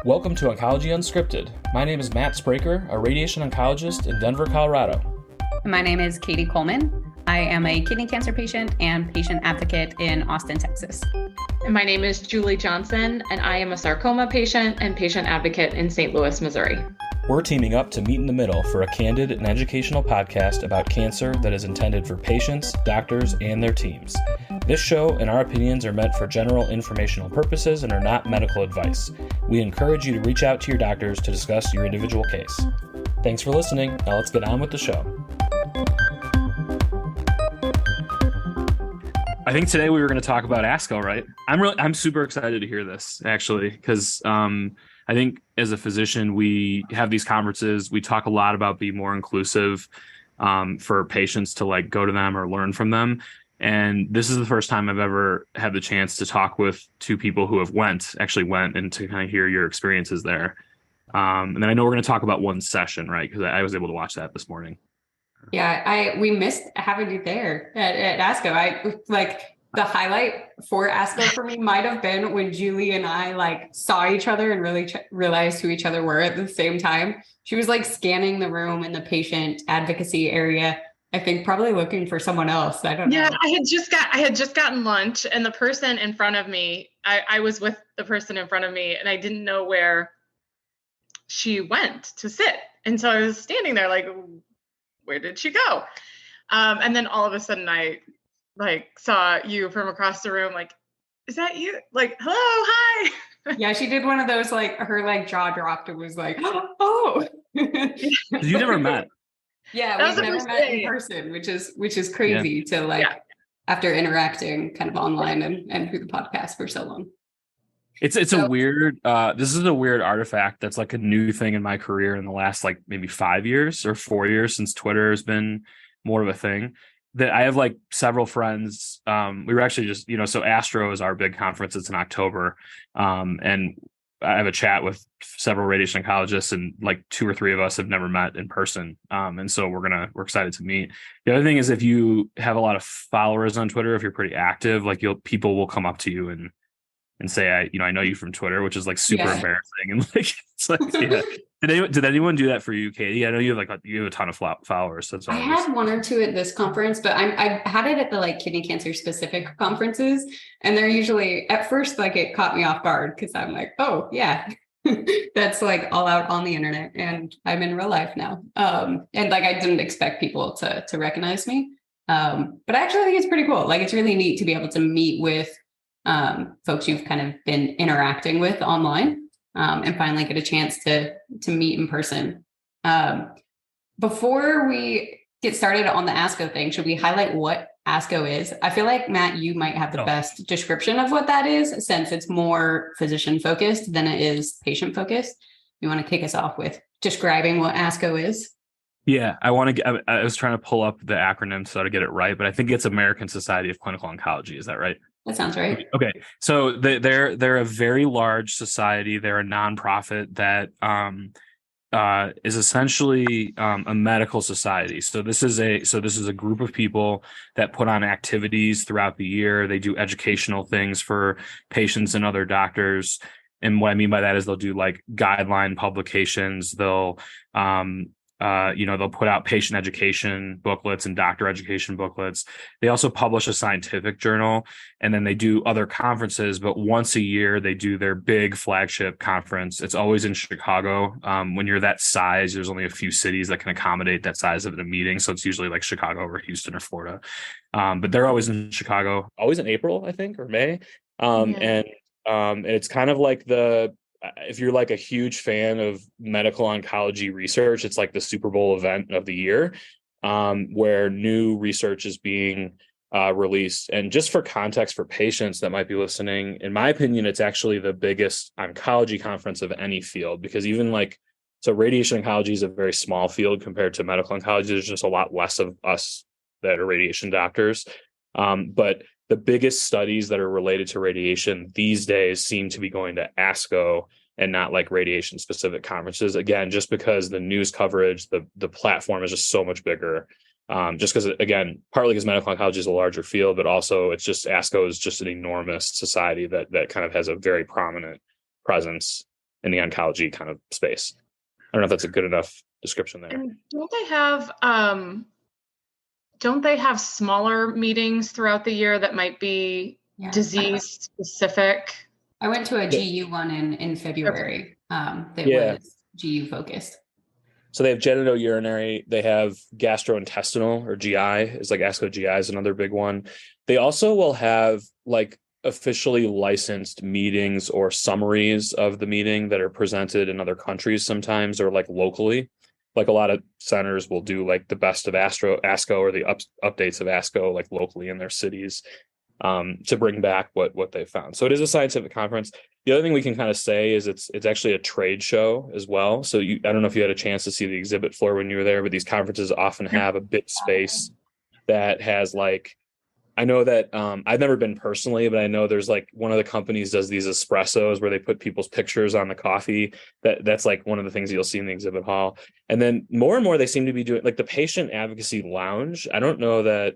Welcome to Oncology Unscripted. My name is Matt Spraker, a radiation oncologist in Denver, Colorado. My name is Katie Coleman. I am a kidney cancer patient and patient advocate in Austin, Texas. And my name is Julie Johnson, and I am a sarcoma patient and patient advocate in St. Louis, Missouri. We're teaming up to meet in the middle for a candid and educational podcast about cancer that is intended for patients, doctors, and their teams. This show and our opinions are meant for general informational purposes and are not medical advice. We encourage you to reach out to your doctors to discuss your individual case. Thanks for listening. Now let's get on with the show. I think today we were going to talk about ASCO, right? I'm super excited to hear this, actually, because I think as a physician, we have these conferences. We talk a lot about being more inclusive for patients to like go to them or learn from them. And this is the first time I've ever had the chance to talk with two people who have actually went and to kind of hear your experiences there. And then I know we're going to talk about one session, right? Because I was able to watch that this morning. Yeah, we missed having you there at ASCO. The highlight for ASCO for me might have been when Julie and I saw each other and really realized who each other were at the same time. She was scanning the room in the patient advocacy area. I think probably looking for someone else. I don't know. Yeah, I had just gotten lunch, and the person in front of me, I was with the person in front of me, and I didn't know where she went to sit. And so I was standing there where did she go? And then all of a sudden I saw you from across the room, is that you? Hello, hi. Yeah, she did one of those, her jaw dropped and was oh. You never met. Yeah, we've never met in person, which is crazy after interacting kind of online and through the podcast for so long. It's a weird, this is a weird artifact that's a new thing in my career in the last maybe 5 years or 4 years since Twitter has been more of a thing. That I have several friends. We were actually just, so ASTRO is our big conference. It's in October. And I have a chat with several radiation oncologists, and 2 or 3 of us have never met in person. And so we're excited to meet. The other thing is, if you have a lot of followers on Twitter, if you're pretty active, people will come up to you and say, I know you from Twitter, which is super embarrassing. And yeah. Did anyone do that for you, Katie? I know you have you have a ton of followers. That's I had 1 or 2 at this conference, but I had it at the kidney cancer specific conferences, and they're usually at first it caught me off guard because I'm oh yeah, that's all out on the internet, and I'm in real life now. And I didn't expect people to recognize me, but I actually think it's pretty cool. It's really neat to be able to meet with folks you've kind of been interacting with online. And finally get a chance to meet in person. Before we get started on the ASCO thing, should we highlight what ASCO is? I feel Matt, you might have the best description of what that is, since it's more physician focused than it is patient focused. You want to kick us off with describing what ASCO is? Yeah, I was trying to pull up the acronym so to get it right, but I think it's American Society of Clinical Oncology. Is that right? That sounds right. Okay. So they're a very large society. They're a nonprofit that is essentially a medical society. So this is a group of people that put on activities throughout the year. They do educational things for patients and other doctors. And what I mean by that is they'll do guideline publications. They'll they'll put out patient education booklets and doctor education booklets. They also publish a scientific journal, and then they do other conferences. But once a year, they do their big flagship conference. It's always in Chicago. When you're that size, there's only a few cities that can accommodate that size of a meeting. So it's usually Chicago or Houston or Florida. But they're always in Chicago, always in April, I think, or May. And it's kind of if you're a huge fan of medical oncology research, it's the Super Bowl event of the year, where new research is being released. And just for context for patients that might be listening, in my opinion, it's actually the biggest oncology conference of any field, because even so radiation oncology is a very small field compared to medical oncology. There's just a lot less of us that are radiation doctors. But the biggest studies that are related to radiation these days seem to be going to ASCO and not radiation specific conferences. Again, just because the news coverage, the platform is just so much bigger. Just because, again, partly because medical oncology is a larger field, but also it's just ASCO is just an enormous society that kind of has a very prominent presence in the oncology kind of space. I don't know if that's a good enough description there. And don't they have smaller meetings throughout the year that might be disease specific? I went to a GU one in February that was GU focused. So they have genitourinary, they have gastrointestinal, or GI is like ASCO GI is another big one. They also will have like officially licensed meetings or summaries of the meeting that are presented in other countries sometimes, or like locally. Like a lot of centers will do like the best of ASCO or the updates of ASCO like locally in their cities, to bring back what they found. So it is a scientific conference. The other thing we can kind of say is it's actually a trade show as well. So I don't know if you had a chance to see the exhibit floor when you were there, but these conferences often have a bit space that has like, I know that I've never been personally, but I know there's like one of the companies does these espressos where they put people's pictures on the coffee. That's like one of the things you'll see in the exhibit hall. And then more and more they seem to be doing like the patient advocacy lounge. I don't know that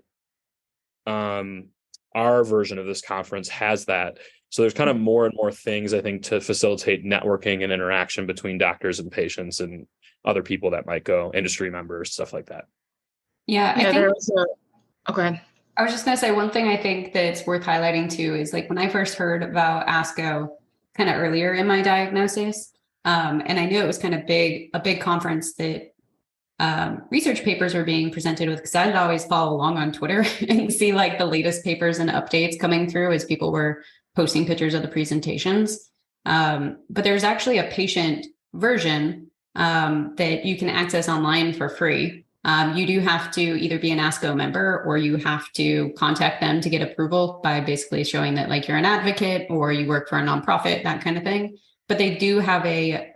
our version of this conference has that. So there's kind of more and more things, I think, to facilitate networking and interaction between doctors and patients and other people that might go, industry members, stuff like that. Yeah, I think there was okay. I was just going to say one thing I think that's worth highlighting too is like when I first heard about ASCO kind of earlier in my diagnosis, and I knew it was kind of a big conference that research papers were being presented with, because I'd always follow along on Twitter and see like the latest papers and updates coming through as people were posting pictures of the presentations. But there's actually a patient version that you can access online for free. You do have to either be an ASCO member or you have to contact them to get approval by basically showing that like you're an advocate or you work for a nonprofit, that kind of thing. But they do have a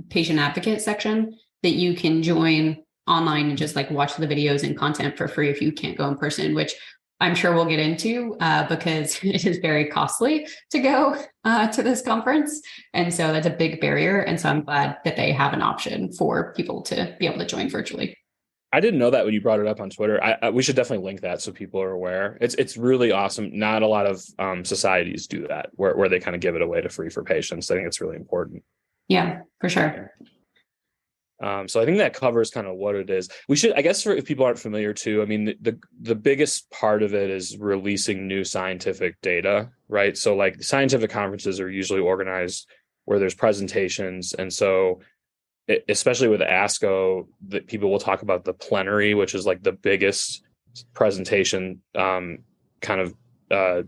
patient advocate section that you can join online and just like watch the videos and content for free if you can't go in person, which I'm sure we'll get into because it is very costly to go to this conference. And so that's a big barrier. And so I'm glad that they have an option for people to be able to join virtually. I didn't know that when you brought it up on Twitter. We should definitely link that so people are aware. It's really awesome. Not a lot of societies do that where they kind of give it away to free for patients. I think it's really important. Yeah, for sure. So I think that covers kind of what it is. We should, I guess, if people aren't familiar too, I mean, the biggest part of it is releasing new scientific data, right? So like scientific conferences are usually organized where there's presentations. And so especially with ASCO, that people will talk about the plenary, which is like the biggest presentation kind of, I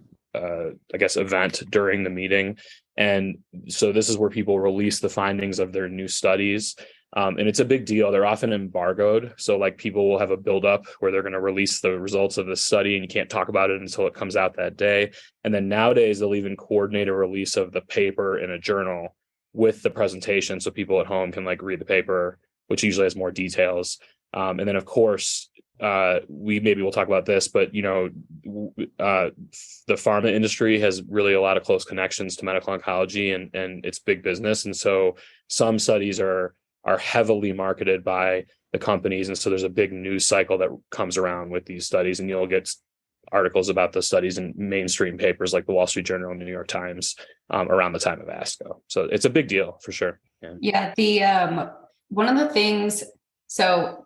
guess, event during the meeting. And so this is where people release the findings of their new studies. And it's a big deal. They're often embargoed. So like people will have a buildup where they're going to release the results of the study and you can't talk about it until it comes out that day. And then nowadays they'll even coordinate a release of the paper in a journal with the presentation so people at home can like read the paper, which usually has more details. And then of course, we'll talk about this, but the pharma industry has really a lot of close connections to medical oncology and it's big business. And so some studies are heavily marketed by the companies. And so there's a big news cycle that comes around with these studies, and you'll get articles about the studies in mainstream papers like the Wall Street Journal and the New York Times around the time of ASCO. So it's a big deal for sure. Yeah. The one of the things, so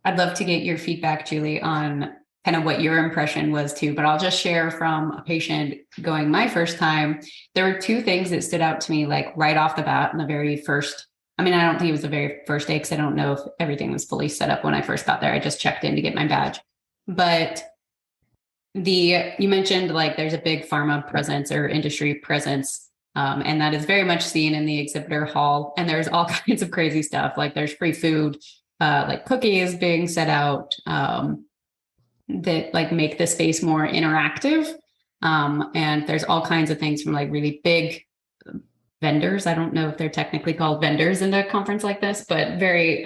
I'd love to get your feedback, Julie, on kind of what your impression was too, but I'll just share from a patient going my first time. There were two things that stood out to me, like right off the bat in the very first. I mean, I don't think it was the very first day because I don't know if everything was fully set up when I first got there. I just checked in to get my badge. But you mentioned like there's a big pharma presence or industry presence, and that is very much seen in the exhibitor hall. And there's all kinds of crazy stuff. Like there's free food, like cookies being set out that like make the space more interactive. And there's all kinds of things from like really big vendors. I don't know if they're technically called vendors in a conference like this, but very,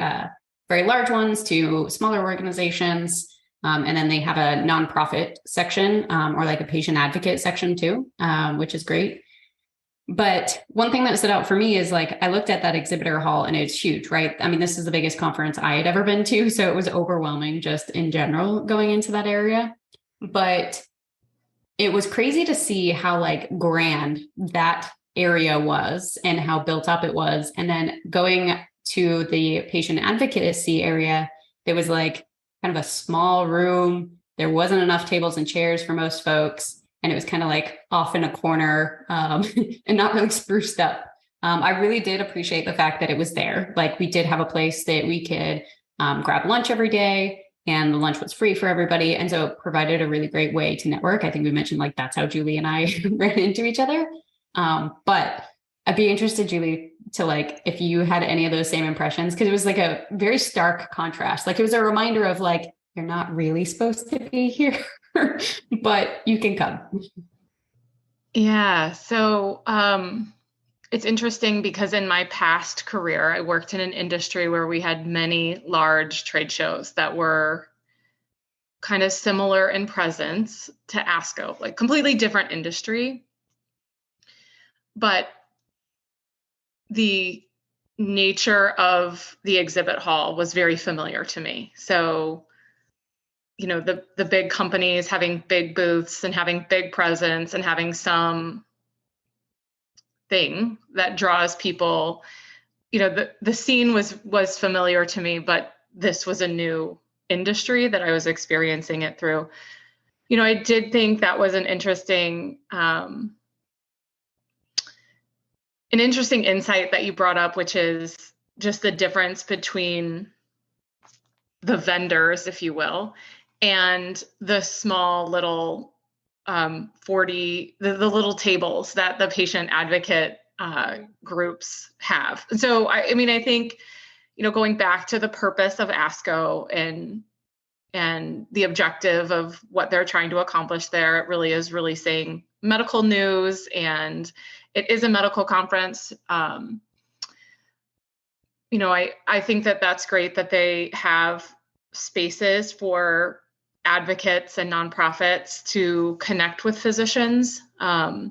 very large ones to smaller organizations. And then they have a nonprofit section or like a patient advocate section too, which is great. But one thing that stood out for me is like, I looked at that exhibitor hall and it's huge, right? I mean, this is the biggest conference I had ever been to. So it was overwhelming just in general going into that area. But it was crazy to see how like grand that area was and how built up it was. And then going to the patient advocacy area, there was like kind of a small room. There wasn't enough tables and chairs for most folks. And it was kind of like off in a corner and not really spruced up. I really did appreciate the fact that it was there. Like we did have a place that we could grab lunch every day, and the lunch was free for everybody. And so it provided a really great way to network. I think we mentioned like that's how Julie and I ran into each other. But I'd be interested, Julie, to like if you had any of those same impressions, because it was like a very stark contrast. Like it was a reminder of like, you're not really supposed to be here, but you can come. Yeah. So it's interesting because in my past career, I worked in an industry where we had many large trade shows that were kind of similar in presence to ASCO, like completely different industry. But the nature of the exhibit hall was very familiar to me. So, you know, the big companies having big booths and having big presence and having some thing that draws people, you know, the scene was familiar to me, but this was a new industry that I was experiencing it through. You know, I did think that was an interesting insight that you brought up, which is just the difference between the vendors, if you will, and the small little 40, the little tables that the patient advocate groups have. And so, I mean, I think, you know, going back to the purpose of ASCO and the objective of what they're trying to accomplish there, it really is saying medical news, and it is a medical conference. You know, I think that that's great that they have spaces for advocates and nonprofits to connect with physicians. But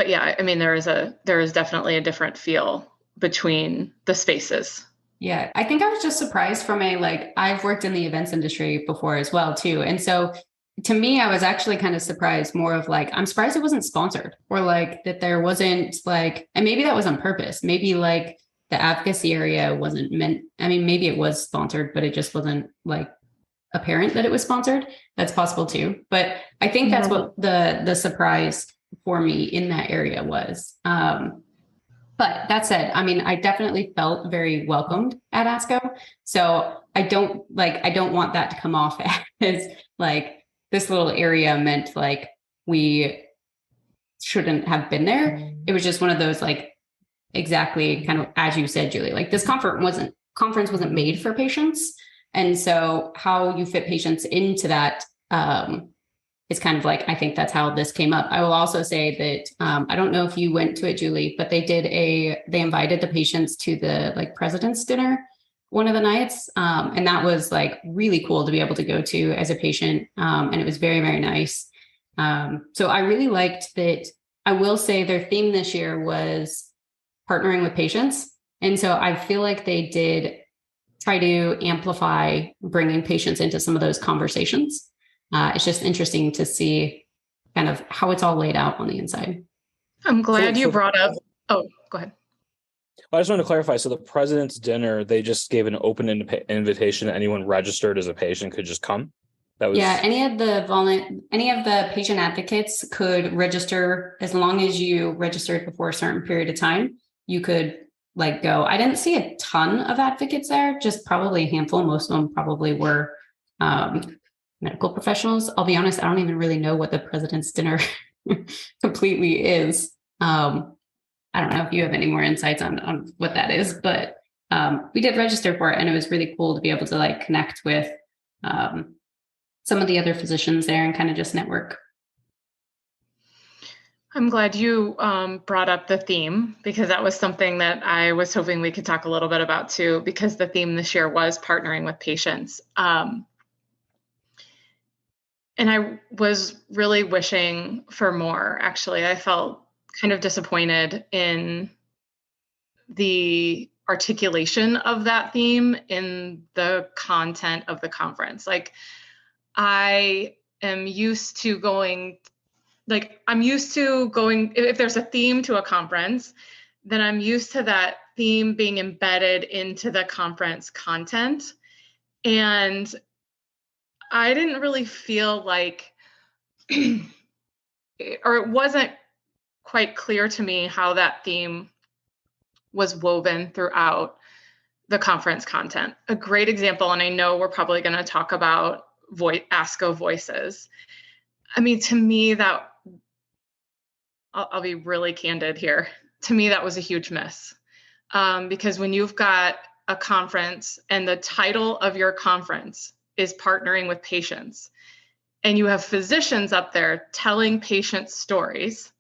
yeah, I mean, there is definitely a different feel between the spaces. Yeah, I think I was just surprised from I've worked in the events industry before as well too. And so to me, I was actually kind of surprised, more of like, I'm surprised it wasn't sponsored, or like that there wasn't like, and maybe that was on purpose. Maybe like the advocacy area wasn't meant, I mean, maybe it was sponsored, but it just wasn't like apparent that it was sponsored. That's possible too. But I think that's what the surprise for me in that area was. But that said, I mean, I definitely felt very welcomed at ASCO. So I don't want that to come off as like this little area meant like we shouldn't have been there. It was just one of those like exactly kind of as you said, Julie, like this conference wasn't made for patients. And so how you fit patients into that is kind of like, I think that's how this came up. I will also say that I don't know if you went to it, Julie, but they invited the patients to the like president's dinner one of the nights. And that was like really cool to be able to go to as a patient. And it was very, very nice. So I really liked that. I will say their theme this year was partnering with patients. And so I feel like they did try to amplify bringing patients into some of those conversations. It's just interesting to see kind of how it's all laid out on the inside. I'm glad you brought up. Oh, go ahead. I just want to clarify. So the president's dinner, they just gave an open invitation. Anyone registered as a patient could just come. That was any of the patient advocates could register as long as you registered before a certain period of time. You could like go. I didn't see a ton of advocates there, just probably a handful. Most of them probably were medical professionals. I'll be honest, I don't even really know what the president's dinner completely is. I don't know if you have any more insights on what that is, but we did register for it, and it was really cool to be able to like connect with some of the other physicians there and kind of just network. I'm glad you brought up the theme, because that was something that I was hoping we could talk a little bit about too, because the theme this year was partnering with patients. And I was really wishing for more, actually. I felt kind of disappointed in the articulation of that theme in the content of the conference. Like, I am used to going like I'm used to going, if there's a theme to a conference, then I'm used to that theme being embedded into the conference content. And I didn't really feel like, or it wasn't quite clear to me how that theme was woven throughout the conference content. A great example, and I know we're probably going to talk about ASCO voices. I mean, to me, that I'll be really candid here. To me, that was a huge miss. Because when you've got a conference and the title of your conference is partnering with patients, and you have physicians up there telling patients stories,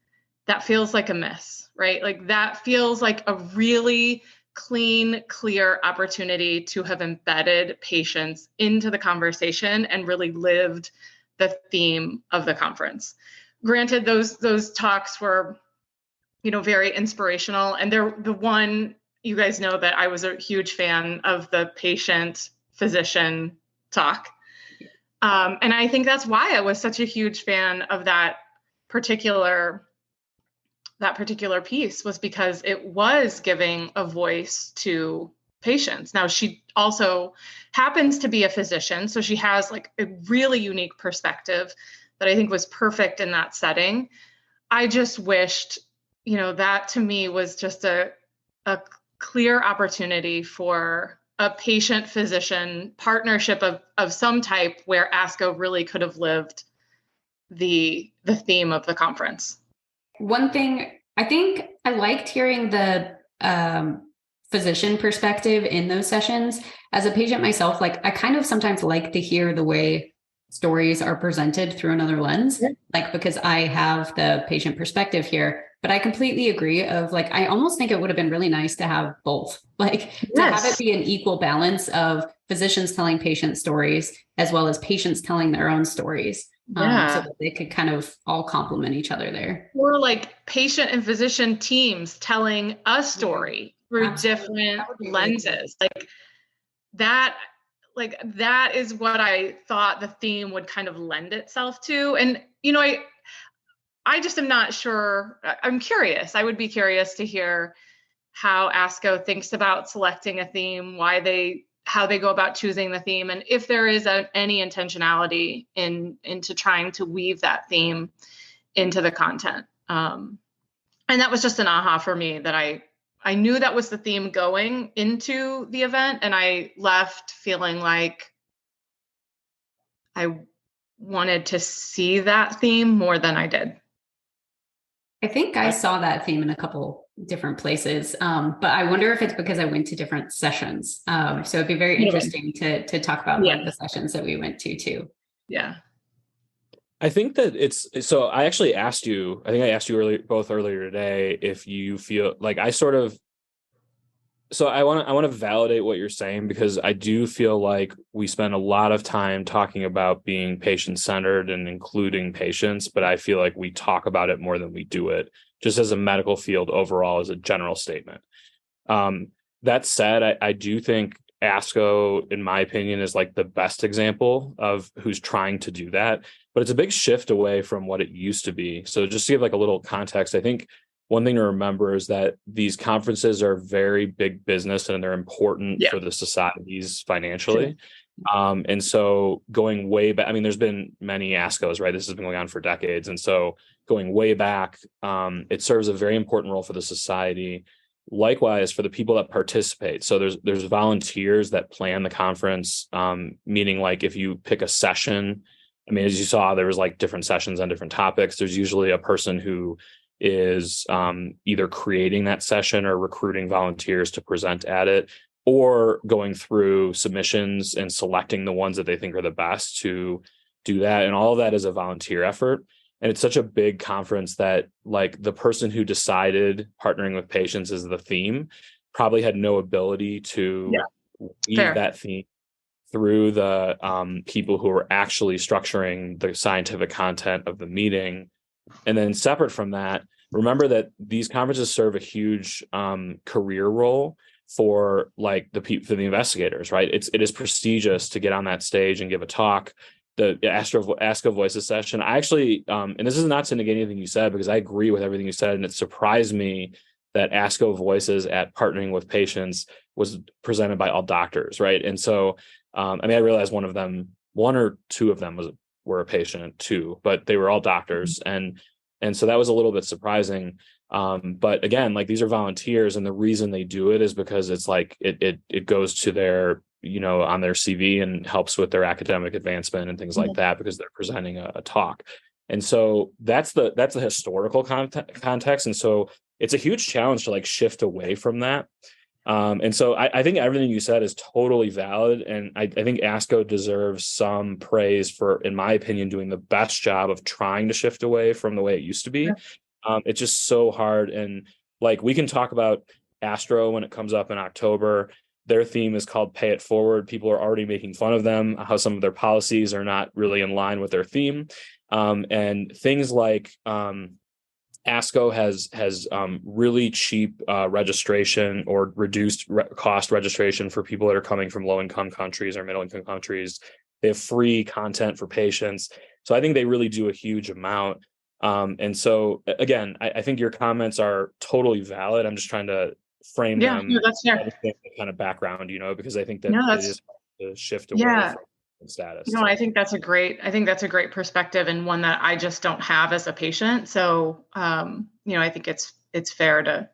that feels like a miss, right? Like that feels like a really clean, clear opportunity to have embedded patients into the conversation and really lived the theme of the conference. Granted, those talks were, very inspirational, and they're the one, you guys know that I was a huge fan of the patient physician talk. And I think that's why I was such a huge fan of that particular piece, was because it was giving a voice to patients. Now, she also happens to be a physician, so she has like a really unique perspective that I think was perfect in that setting. I just wished, that to me was just a clear opportunity for a patient physician partnership of some type where ASCO really could have lived the theme of the conference. One thing, I think I liked hearing the physician perspective in those sessions. As a patient myself, like I kind of sometimes like to hear the way stories are presented through another lens, like because I have the patient perspective here. But I completely agree of like, I almost think it would have been really nice to have both, like to have it be an equal balance of physicians telling patient stories as well as patients telling their own stories. So that they could kind of all complement each other there. Or like patient and physician teams telling a story through different lenses. That is what I thought the theme would kind of lend itself to. And, I just am not sure. I'm curious. I would be curious to hear how ASCO thinks about selecting a theme, how they go about choosing the theme, and if there is any intentionality into trying to weave that theme into the content. And that was just an aha for me, that I knew that was the theme going into the event, and I left feeling like I wanted to see that theme more than I did. I think I saw that theme in a couple different places, but I wonder if it's because I went to different sessions. So it'd be very interesting to talk about like the sessions that we went to too. Yeah. I think that so I actually asked you, I think I asked you earlier today, if you feel like so I want to validate what you're saying, because I do feel like we spend a lot of time talking about being patient-centered and including patients, but I feel like we talk about it more than we do it, just as a medical field overall, as a general statement. That said, I do think ASCO, in my opinion, is like the best example of who's trying to do that, but it's a big shift away from what it used to be. So just to give like a little context, I think one thing to remember is that these conferences are very big business and they're important for the societies financially. Sure. And so going way back, I mean, there's been many ASCOs, right? This has been going on for decades. And so going way back, it serves a very important role for the society. Likewise, for the people that participate. So there's volunteers that plan the conference, meaning like if you pick a session, I mean, as you saw, there was like different sessions on different topics. There's usually a person who is either creating that session or recruiting volunteers to present at it, or going through submissions and selecting the ones that they think are the best to do that. And all of that is a volunteer effort. And it's such a big conference that like the person who decided partnering with patients is the theme probably had no ability to weave that theme through the people who are actually structuring the scientific content of the meeting. And then separate from that, remember that these conferences serve a huge career role for like for the investigators, right? It is prestigious to get on that stage and give a talk. ASCO Voices session. I actually, and this is not to negate anything you said, because I agree with everything you said, and it surprised me that ASCO Voices at Partnering with Patients was presented by all doctors, right? And so, I mean, I realized one or two of them were a patient too, but they were all doctors, and so that was a little bit surprising. But again, like, these are volunteers, and the reason they do it is because it's like it goes to their, on their CV and helps with their academic advancement and things like that, because they're presenting a talk. And so that's the historical context. And so it's a huge challenge to like shift away from that. And so I think everything you said is totally valid. And I think ASCO deserves some praise for, in my opinion, doing the best job of trying to shift away from the way it used to be. It's just so hard. And like, we can talk about Astro when it comes up in October. Their theme is called Pay It Forward. People are already making fun of them, how some of their policies are not really in line with their theme. And things like ASCO has really cheap registration, or reduced cost registration for people that are coming from low-income countries or middle-income countries. They have free content for patients. So I think they really do a huge amount. And so, again, I think your comments are totally valid. I'm just trying to frame them. No, that's fair. Kind of background, because I think that No, it is to shift away from status. No, I think that's a great perspective, and one that I just don't have as a patient. So, I think it's fair to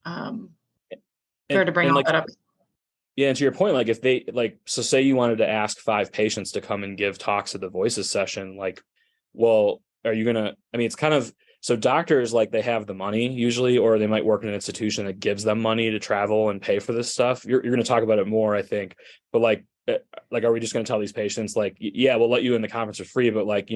bring all that up. Yeah, and to your point, like, if they so say you wanted to ask 5 patients to come and give talks at the Voices session, like, well, are you gonna? I mean, it's kind of, so doctors, like, they have the money usually, or they might work in an institution that gives them money to travel and pay for this stuff. You're going to talk about it more, I think, but like, are we just going to tell these patients, like, yeah, we'll let you in the conference for free, but like,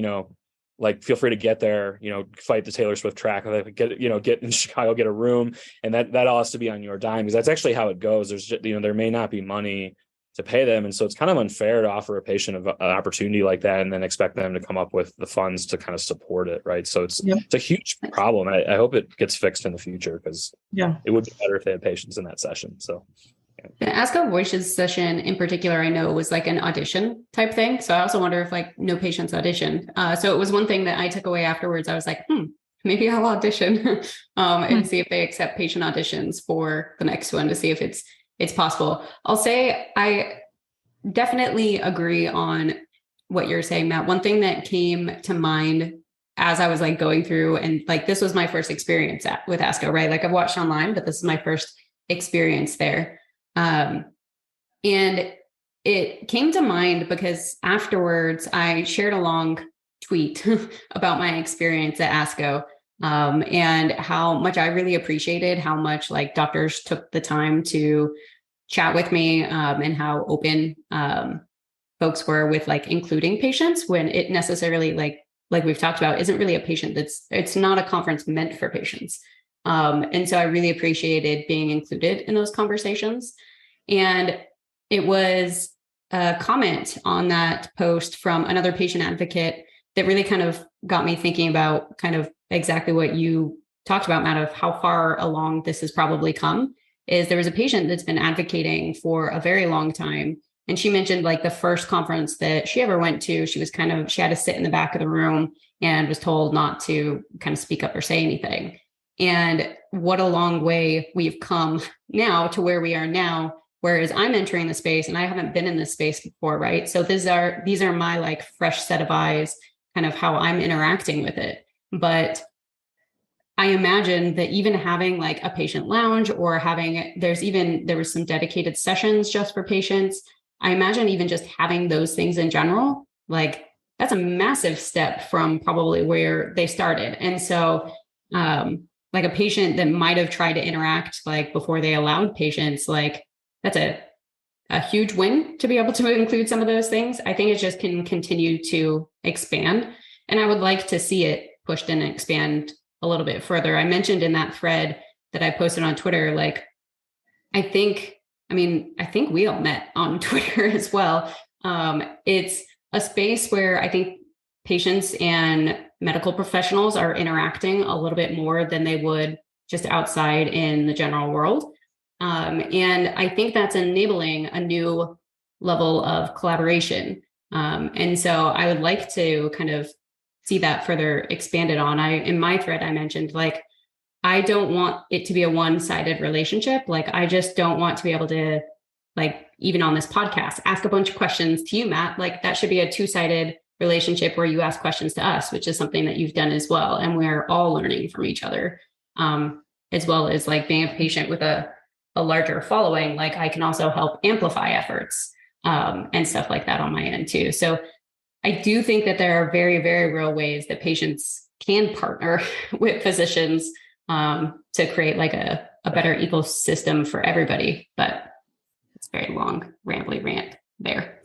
feel free to get there, fight the Taylor Swift track, get in Chicago, get a room, and that all has to be on your dime, because that's actually how it goes. There's just, there may not be money to pay them, and so it's kind of unfair to offer a patient an opportunity like that and then expect them to come up with the funds to kind of support it, right? So it's a huge problem. I hope it gets fixed in the future, because it would be better if they had patients in that session. So the ASCO Voices session in particular, I know, was like an audition type thing. So I also wonder if like no patients auditioned. So it was one thing that I took away afterwards. I was like, maybe I'll audition and see if they accept patient auditions for the next one, to see if it's possible. I'll say I definitely agree on what you're saying, Matt. One thing that came to mind as I was like going through, and like, this was my first experience with ASCO, right? Like, I've watched online, but this is my first experience there. And it came to mind because afterwards I shared a long tweet about my experience at ASCO, and how much I really appreciated how much like doctors took the time to chat with me, and how open folks were with like including patients, when it necessarily, like we've talked about, isn't really a patient it's not a conference meant for patients. And so I really appreciated being included in those conversations. And it was a comment on that post from another patient advocate that really kind of got me thinking about kind of exactly what you talked about, Matt, of how far along this has probably come. Is there was a patient that's been advocating for a very long time. And she mentioned like the first conference that she ever went to, she had to sit in the back of the room and was told not to kind of speak up or say anything. And what a long way we've come now to where we are now, whereas I'm entering the space and I haven't been in this space before, right? So these are my like fresh set of eyes, kind of how I'm interacting with it. But I imagine that even having like a patient lounge, or there was some dedicated sessions just for patients. I imagine even just having those things in general, like, that's a massive step from probably where they started. And so, like, a patient that might have tried to interact like before they allowed patients, like, that's a huge win to be able to include some of those things. I think it just can continue to expand. And I would like to see it pushed and expand a little bit further. I mentioned in that thread that I posted on Twitter, like, I think we all met on Twitter as well. It's a space where I think patients and medical professionals are interacting a little bit more than they would just outside in the general world. And I think that's enabling a new level of collaboration. And so I would like to kind of see that further expanded on. In my thread, I mentioned like, I don't want it to be a one-sided relationship. Like, I just don't want to be able to, like, even on this podcast, ask a bunch of questions to you, Matt. Like, that should be a two-sided relationship where you ask questions to us, which is something that you've done as well. And we're all learning from each other, as well as like being a patient with a larger following. Like, I can also help amplify efforts and stuff like that on my end too. So I do think that there are very, very real ways that patients can partner with physicians to create like a better ecosystem for everybody. But it's very long, rambly rant there.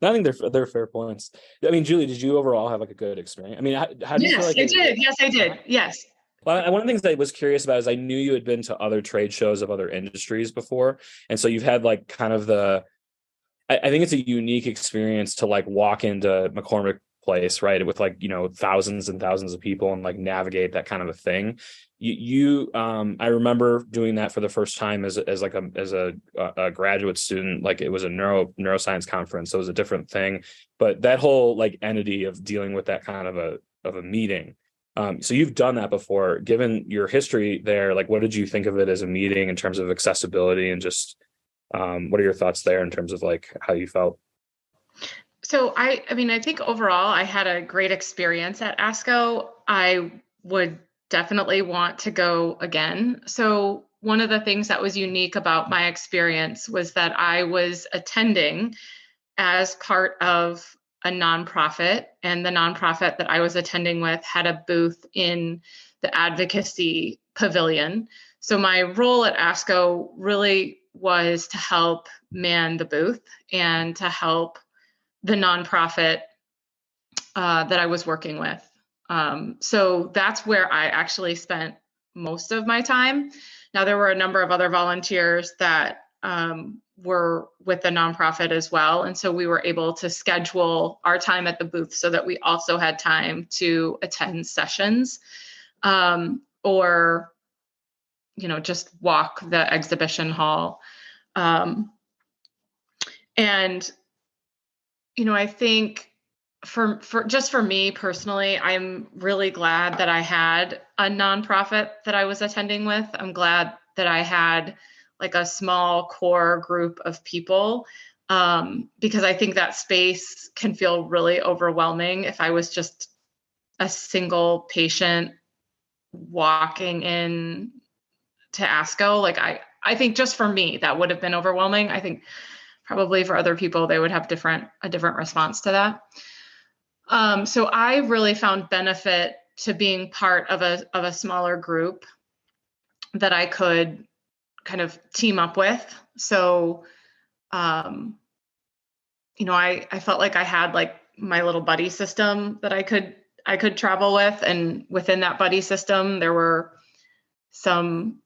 I think they're fair points. I mean, Julie, did you overall have like a good experience? I mean, how do you feel like I did. Yes, I did. Yes. Well, one of the things I was curious about is I knew you had been to other trade shows of other industries before. And so you've had like kind of I think it's a unique experience to like walk into McCormick Place, right? With like, thousands and thousands of people and like navigate that kind of a thing. I remember doing that for the first time as a graduate student. Like, it was a neuroscience conference, so it was a different thing. But that whole like entity of dealing with that kind of a meeting. So you've done that before. Given your history there, like, what did you think of it as a meeting in terms of accessibility and just what are your thoughts there in terms of like how you felt? So I mean, I think overall I had a great experience at ASCO. I would definitely want to go again. So one of the things that was unique about my experience was that I was attending as part of a nonprofit, and the nonprofit that I was attending with had a booth in the advocacy pavilion. So my role at ASCO really was to help man the booth and to help the nonprofit that I was working with. So that's where I actually spent most of my time. Now, there were a number of other volunteers that were with the nonprofit as well. And so we were able to schedule our time at the booth so that we also had time to attend sessions or, just walk the exhibition hall. And I think for me personally, I'm really glad that I had a nonprofit that I was attending with. I'm glad that I had like a small core group of people, because I think that space can feel really overwhelming if I was just a single patient walking in to ASCO. Like, I think just for me, that would have been overwhelming. I think probably for other people, they would have a different response to that. So I really found benefit to being part of a smaller group that I could kind of team up with. So, I felt like I had like my little buddy system that I could travel with. And within that buddy system, there were some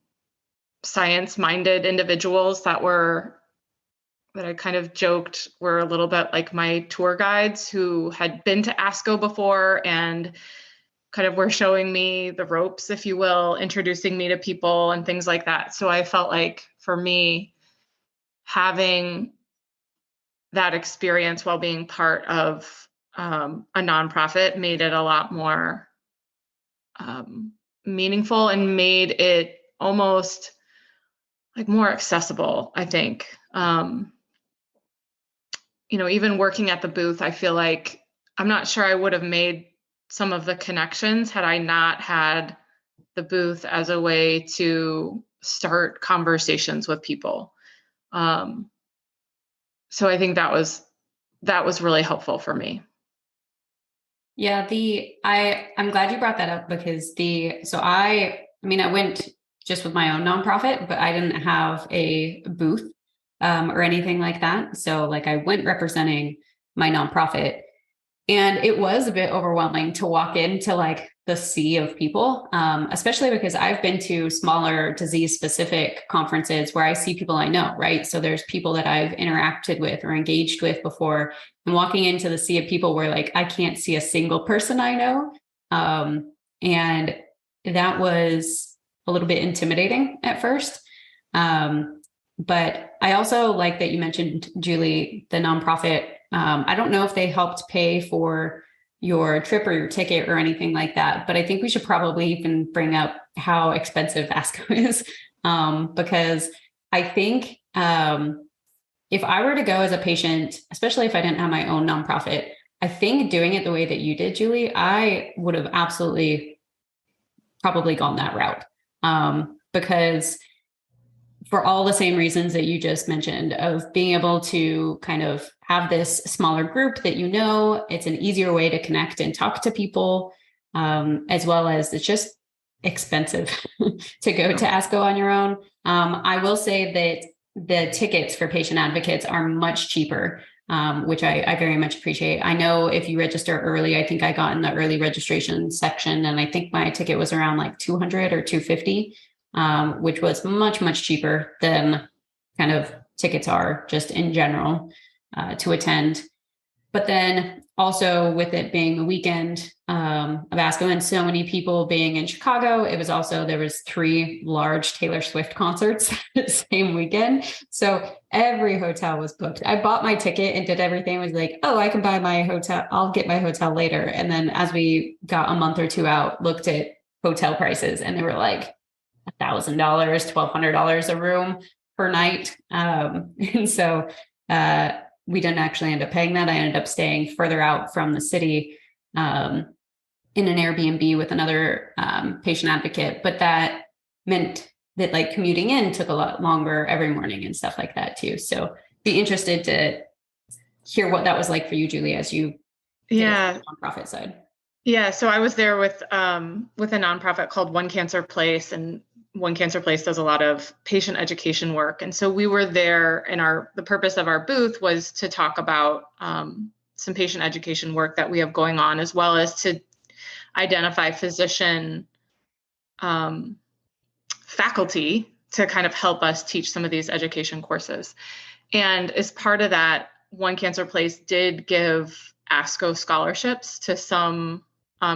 science-minded individuals that I kind of joked were a little bit like my tour guides who had been to ASCO before and kind of were showing me the ropes, if you will, introducing me to people and things like that. So I felt like for me, having that experience while being part of a nonprofit made it a lot more meaningful and made it almost like more accessible, I think. Even working at the booth, I feel like I'm not sure I would have made some of the connections had I not had the booth as a way to start conversations with people. So I think that was really helpful for me. Yeah, I'm glad you brought that up because I went just with my own nonprofit, but I didn't have a booth or anything like that. So like I went representing my nonprofit, and it was a bit overwhelming to walk into like the sea of people, especially because I've been to smaller disease specific conferences where I see people I know, right? So there's people that I've interacted with or engaged with before, and walking into the sea of people where like I can't see a single person I know. And that was a little bit intimidating at first. But I also like that you mentioned, Julie, the nonprofit I don't know if they helped pay for your trip or your ticket or anything like that, but I think we should probably even bring up how expensive ASCO is, because I think if I were to go as a patient, especially if I didn't have my own nonprofit, I think doing it the way that you did, Julie, I would have absolutely probably gone that route, because for all the same reasons that you just mentioned, of being able to kind of have this smaller group that, it's an easier way to connect and talk to people, as well as it's just expensive to go to ASCO on your own. I will say that the tickets for patient advocates are much cheaper, which I very much appreciate. I know if you register early, I think I got in the early registration section, and I think my ticket was around like 200 or 250, which was much, much cheaper than kind of tickets are just in general to attend. But then also with it being the weekend of ASCO and so many people being in Chicago, there was 3 large Taylor Swift concerts the same weekend. So every hotel was booked. I bought my ticket and did everything. Was like, oh, I can buy my hotel. I'll get my hotel later. And then as we got a month or two out, looked at hotel prices, and they were like $1,000, $1,200 a room per night. And so we didn't actually end up paying that. I ended up staying further out from the city in an Airbnb with another patient advocate. But that meant that like commuting in took a lot longer every morning and stuff like that too. So be interested to hear what that was like for you, Julie, as you did it on the nonprofit side. Yeah, so I was there with a nonprofit called One Cancer Place, and One Cancer Place does a lot of patient education work. And so we were there, and the purpose of our booth was to talk about some patient education work that we have going on, as well as to identify physician faculty to kind of help us teach some of these education courses. And as part of that, One Cancer Place did give ASCO scholarships to some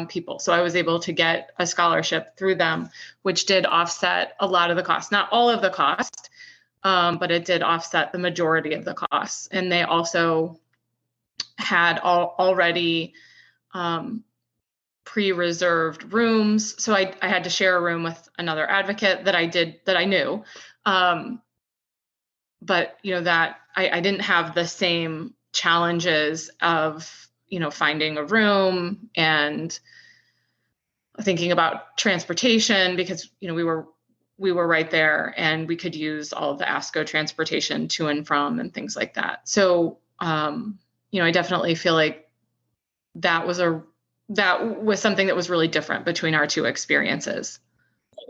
people. So I was able to get a scholarship through them, which did offset a lot of the cost, not all of the cost, but it did offset the majority of the costs. And they also had already pre-reserved rooms. So I had to share a room with another advocate that I knew. But that I didn't have the same challenges of finding a room and thinking about transportation, because we were right there, and we could use all of the ASCO transportation to and from and things like that. So I definitely feel like that was something that was really different between our two experiences.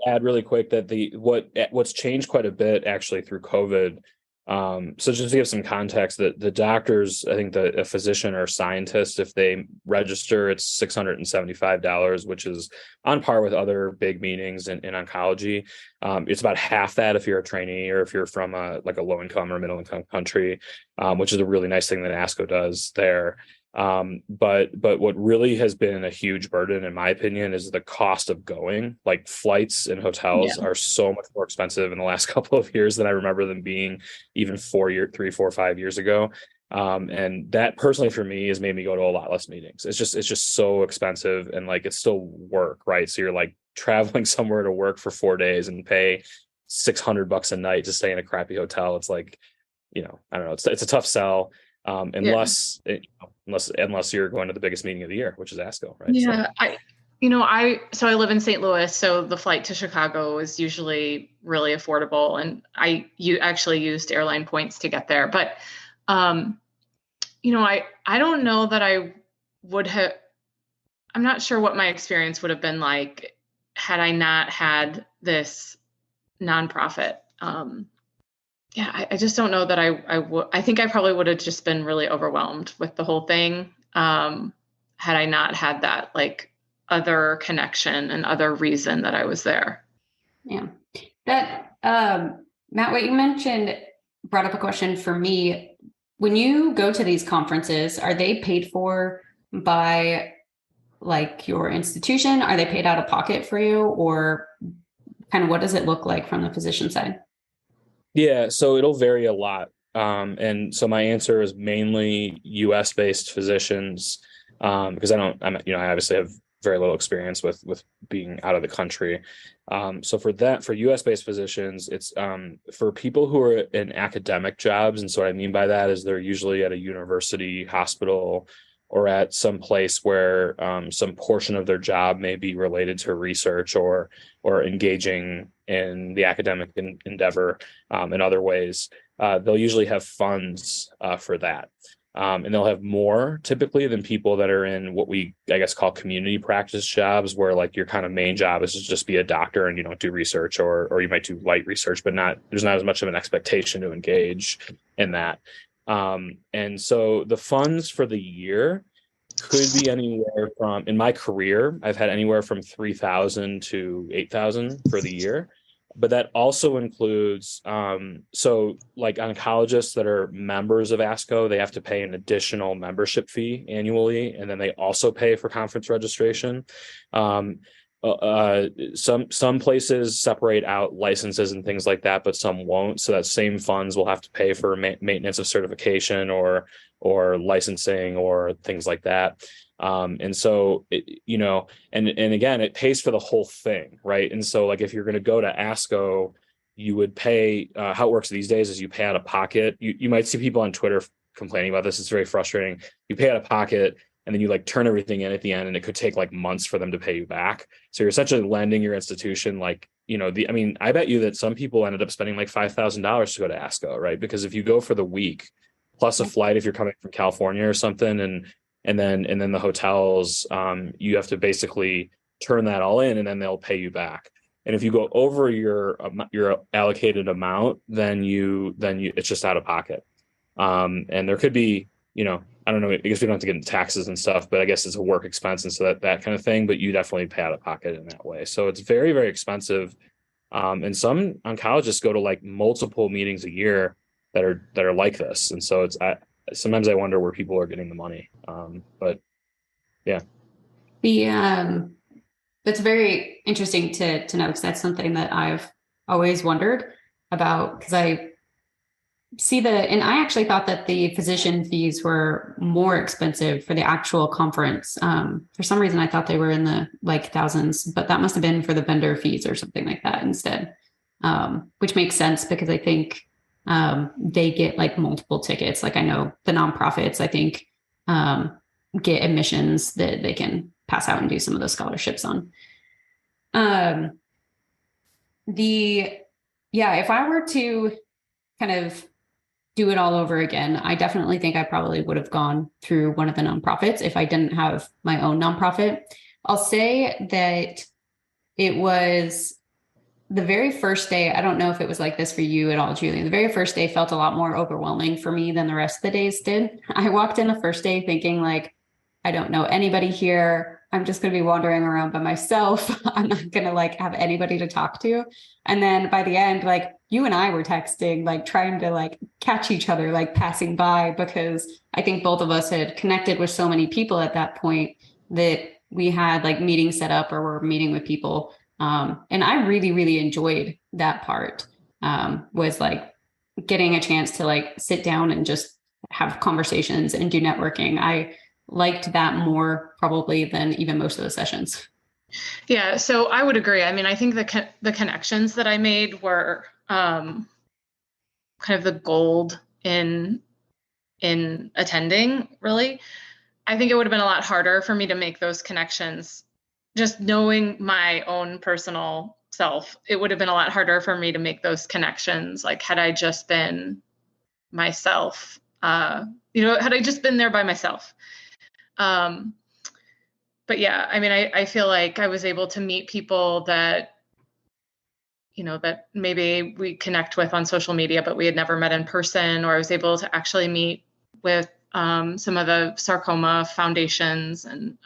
I'll add really quick that what's changed quite a bit actually through COVID. So just to give some context, that the doctors, I think a physician or scientist, if they register, it's $675, which is on par with other big meetings in oncology. It's about half that if you're a trainee or if you're from a low income or middle income country, which is a really nice thing that ASCO does there. But what really has been a huge burden, in my opinion, is the cost of going. Like flights and hotels are so much more expensive in the last couple of years than I remember them being even 3, 4, 5 years ago. And that personally for me has made me go to a lot less meetings. It's just so expensive, and like it's still work, right? So you're like traveling somewhere to work for 4 days and pay $600 a night to stay in a crappy hotel. It's like, I don't know. It's a tough sell. Unless you're going to the biggest meeting of the year, which is ASCO, right? Yeah, so I live in St. Louis, so the flight to Chicago is usually really affordable, and you actually used airline points to get there. But I don't know that I would have. I'm not sure what my experience would have been like had I not had this nonprofit. I just don't know that I would. I think I probably would have just been really overwhelmed with the whole thing had I not had that like other connection and other reason that I was there. Yeah, that Matt, what you mentioned brought up a question for me. When you go to these conferences, are they paid for by like your institution? Are they paid out of pocket for you, or kind of what does it look like from the physician side? Yeah, so it'll vary a lot And so my answer is mainly US based physicians, because I obviously have very little experience with being out of the country. So for US based physicians, it's for people who are in academic jobs. And so what I mean by that is they're usually at a university, hospital, or at some place where some portion of their job may be related to research or engaging in the academic endeavor in other ways. They'll usually have funds for that. And they'll have more typically than people that are in what we, I guess, call community practice jobs, where like your kind of main job is to just be a doctor and you don't do research, or you might do light research, but there's not as much of an expectation to engage in that. And so the funds for the year could be anywhere from, in my career, I've had anywhere from 3,000 to 8,000 for the year. But that also includes, so like oncologists that are members of ASCO, they have to pay an additional membership fee annually, and then they also pay for conference registration. Some places separate out licenses and things like that, but some won't. So that same funds will have to pay for maintenance of certification or licensing or things like that. And so and again, it pays for the whole thing, right? And so like if you're going to go to ASCO, you would pay. How it works these days is you pay out of pocket. You might see people on Twitter complaining about this. It's very frustrating. You pay out of pocket, and then you like turn everything in at the end, and it could take like months for them to pay you back. So you're essentially lending your institution like, I bet you that some people ended up spending like $5,000 to go to ASCO, right? Because if you go for the week plus a flight if you're coming from California or something, and then the hotels, you have to basically turn that all in, and then they'll pay you back. And if you go over your allocated amount, then it's just out of pocket. And there could be, I don't know, I guess we don't have to get into taxes and stuff, but I guess it's a work expense and so that kind of thing, but you definitely pay out of pocket in that way. So it's very, very expensive. And some oncologists go to like multiple meetings a year that are like this. And so sometimes I wonder where people are getting the money. But yeah. That's very interesting to know, because that's something that I've always wondered about, because I see and I actually thought that the physician fees were more expensive for the actual conference. For some reason, I thought they were in the like thousands, but that must have been for the vendor fees or something like that instead, which makes sense because I think they get like multiple tickets. Like I know the nonprofits, I think, get admissions that they can pass out and do some of those scholarships on. If I were to kind of do it all over again, I definitely think I probably would have gone through one of the nonprofits if I didn't have my own nonprofit. I'll say that it was the very first day. I don't know if it was like this for you at all, Julian. The very first day felt a lot more overwhelming for me than the rest of the days did. I walked in the first day thinking like, I don't know anybody here. I'm just going to be wandering around by myself. I'm not going to like have anybody to talk to. And then by the end, like you and I were texting, like trying to like catch each other, like passing by, because I think both of us had connected with so many people at that point that we had like meetings set up or were meeting with people. And I really, really enjoyed that part, was like getting a chance to like sit down and just have conversations and do networking. I liked that more probably than even most of the sessions. Yeah, so I would agree. I mean, I think the connections that I made were kind of the gold in attending, really. I think it would have been a lot harder for me to make those connections. Just knowing my own personal self, it would have been a lot harder for me to make those connections. Like had I just been myself, had I just been there by myself. But yeah, I mean, I feel like I was able to meet people that, that maybe we connect with on social media, but we had never met in person, or I was able to actually meet with some of the sarcoma foundations and,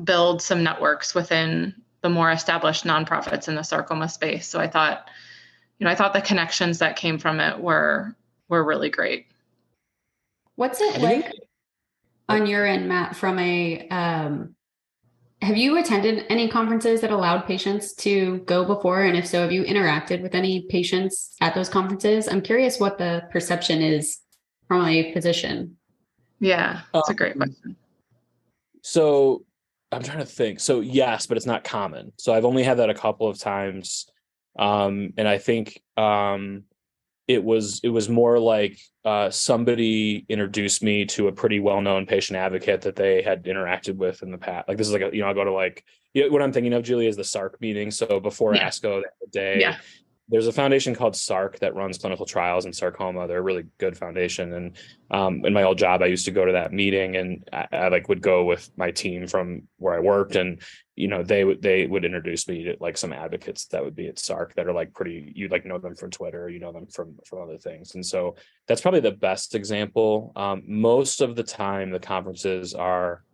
build some networks within the more established nonprofits in the sarcoma space. So I thought the connections that came from it were really great. What's it like on your end, Matt, from a Have you attended any conferences that allowed patients to go before? And if so, have you interacted with any patients at those conferences? I'm curious what the perception is from a physician. Yeah, that's a great Um, question. So I'm trying to think. So yes, but it's not common. So I've only had that a couple of times. And I think it was more like somebody introduced me to a pretty well-known patient advocate that they had interacted with in the past. Like this is like I go to like what I'm thinking of, Julie, is the SARC meeting. So before Yeah. ASCO that day, Yeah. there's a foundation called SARC that runs clinical trials in sarcoma. They're a really good foundation. And in my old job, I used to go to that meeting, and I like would go with my team from where I worked, and they would introduce me to like some advocates that would be at SARC that are like pretty, you like know them from Twitter, you know them from other things. And so that's probably the best example. Most of the time, the conferences are.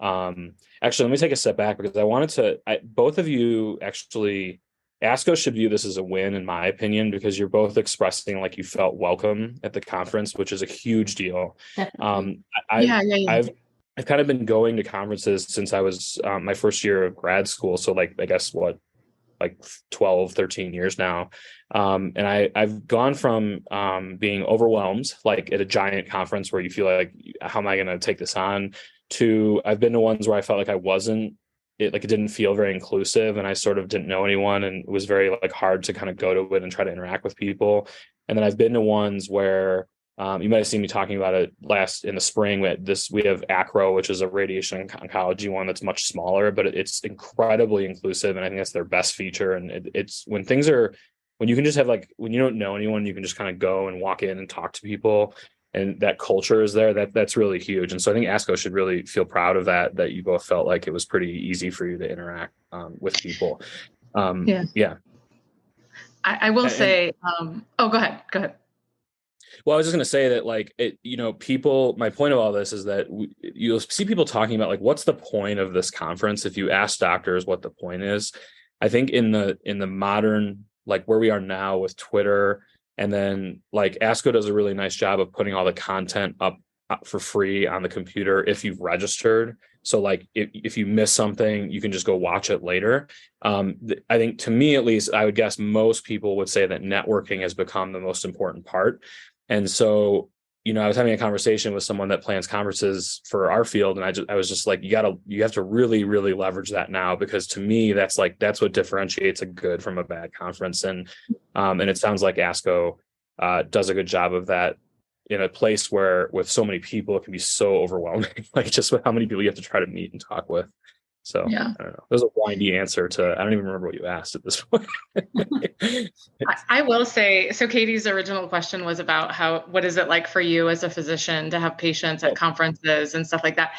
Actually, let me take a step back because I wanted to. Both of you actually. ASCO should view this as a win, in my opinion, because you're both expressing like you felt welcome at the conference, which is a huge deal. Definitely. I've Yeah. Yeah. Yeah. I've kind of been going to conferences since I was my first year of grad school. So like I guess what like 12, 13 years now. And I've gone from being overwhelmed, like at a giant conference where you feel like, how am I going to take this on? To I've been to ones where I felt like I wasn't it didn't feel very inclusive, and I sort of didn't know anyone, and it was very like hard to kind of go to it and try to interact with people. And then I've been to ones where you might have seen me talking about it last in the spring. We have ACRO, which is a radiation oncology one that's much smaller, but it's incredibly inclusive, and I think that's their best feature. And it's when you can just have like when you don't know anyone, you can just kind of go and walk in and talk to people, and that culture is there. That's really huge. And so I think ASCO should really feel proud of that you both felt like it was pretty easy for you to interact with people. Yeah. Yeah. I will say, oh, go ahead. Go ahead. Well, I was just going to say that, like, people, my point of all this is that you'll see people talking about, like, what's the point of this conference? If you ask doctors what the point is, I think in the modern, like where we are now with Twitter, and then like ASCO does a really nice job of putting all the content up for free on the computer if you've registered. So like if you miss something, you can just go watch it later. I think, to me at least, I would guess most people would say that networking has become the most important part. And so, I was having a conversation with someone that plans conferences for our field, and I was just like, you have to really, really leverage that now, because to me, that's what differentiates a good from a bad conference. And it sounds like ASCO does a good job of that in a place where with so many people, it can be so overwhelming, like just with how many people you have to try to meet and talk with. So Yeah. I don't know. There's a windy answer to, I don't even remember what you asked at this point. I will say, so Katie's original question was about what is it like for you as a physician to have patients at conferences and stuff like that.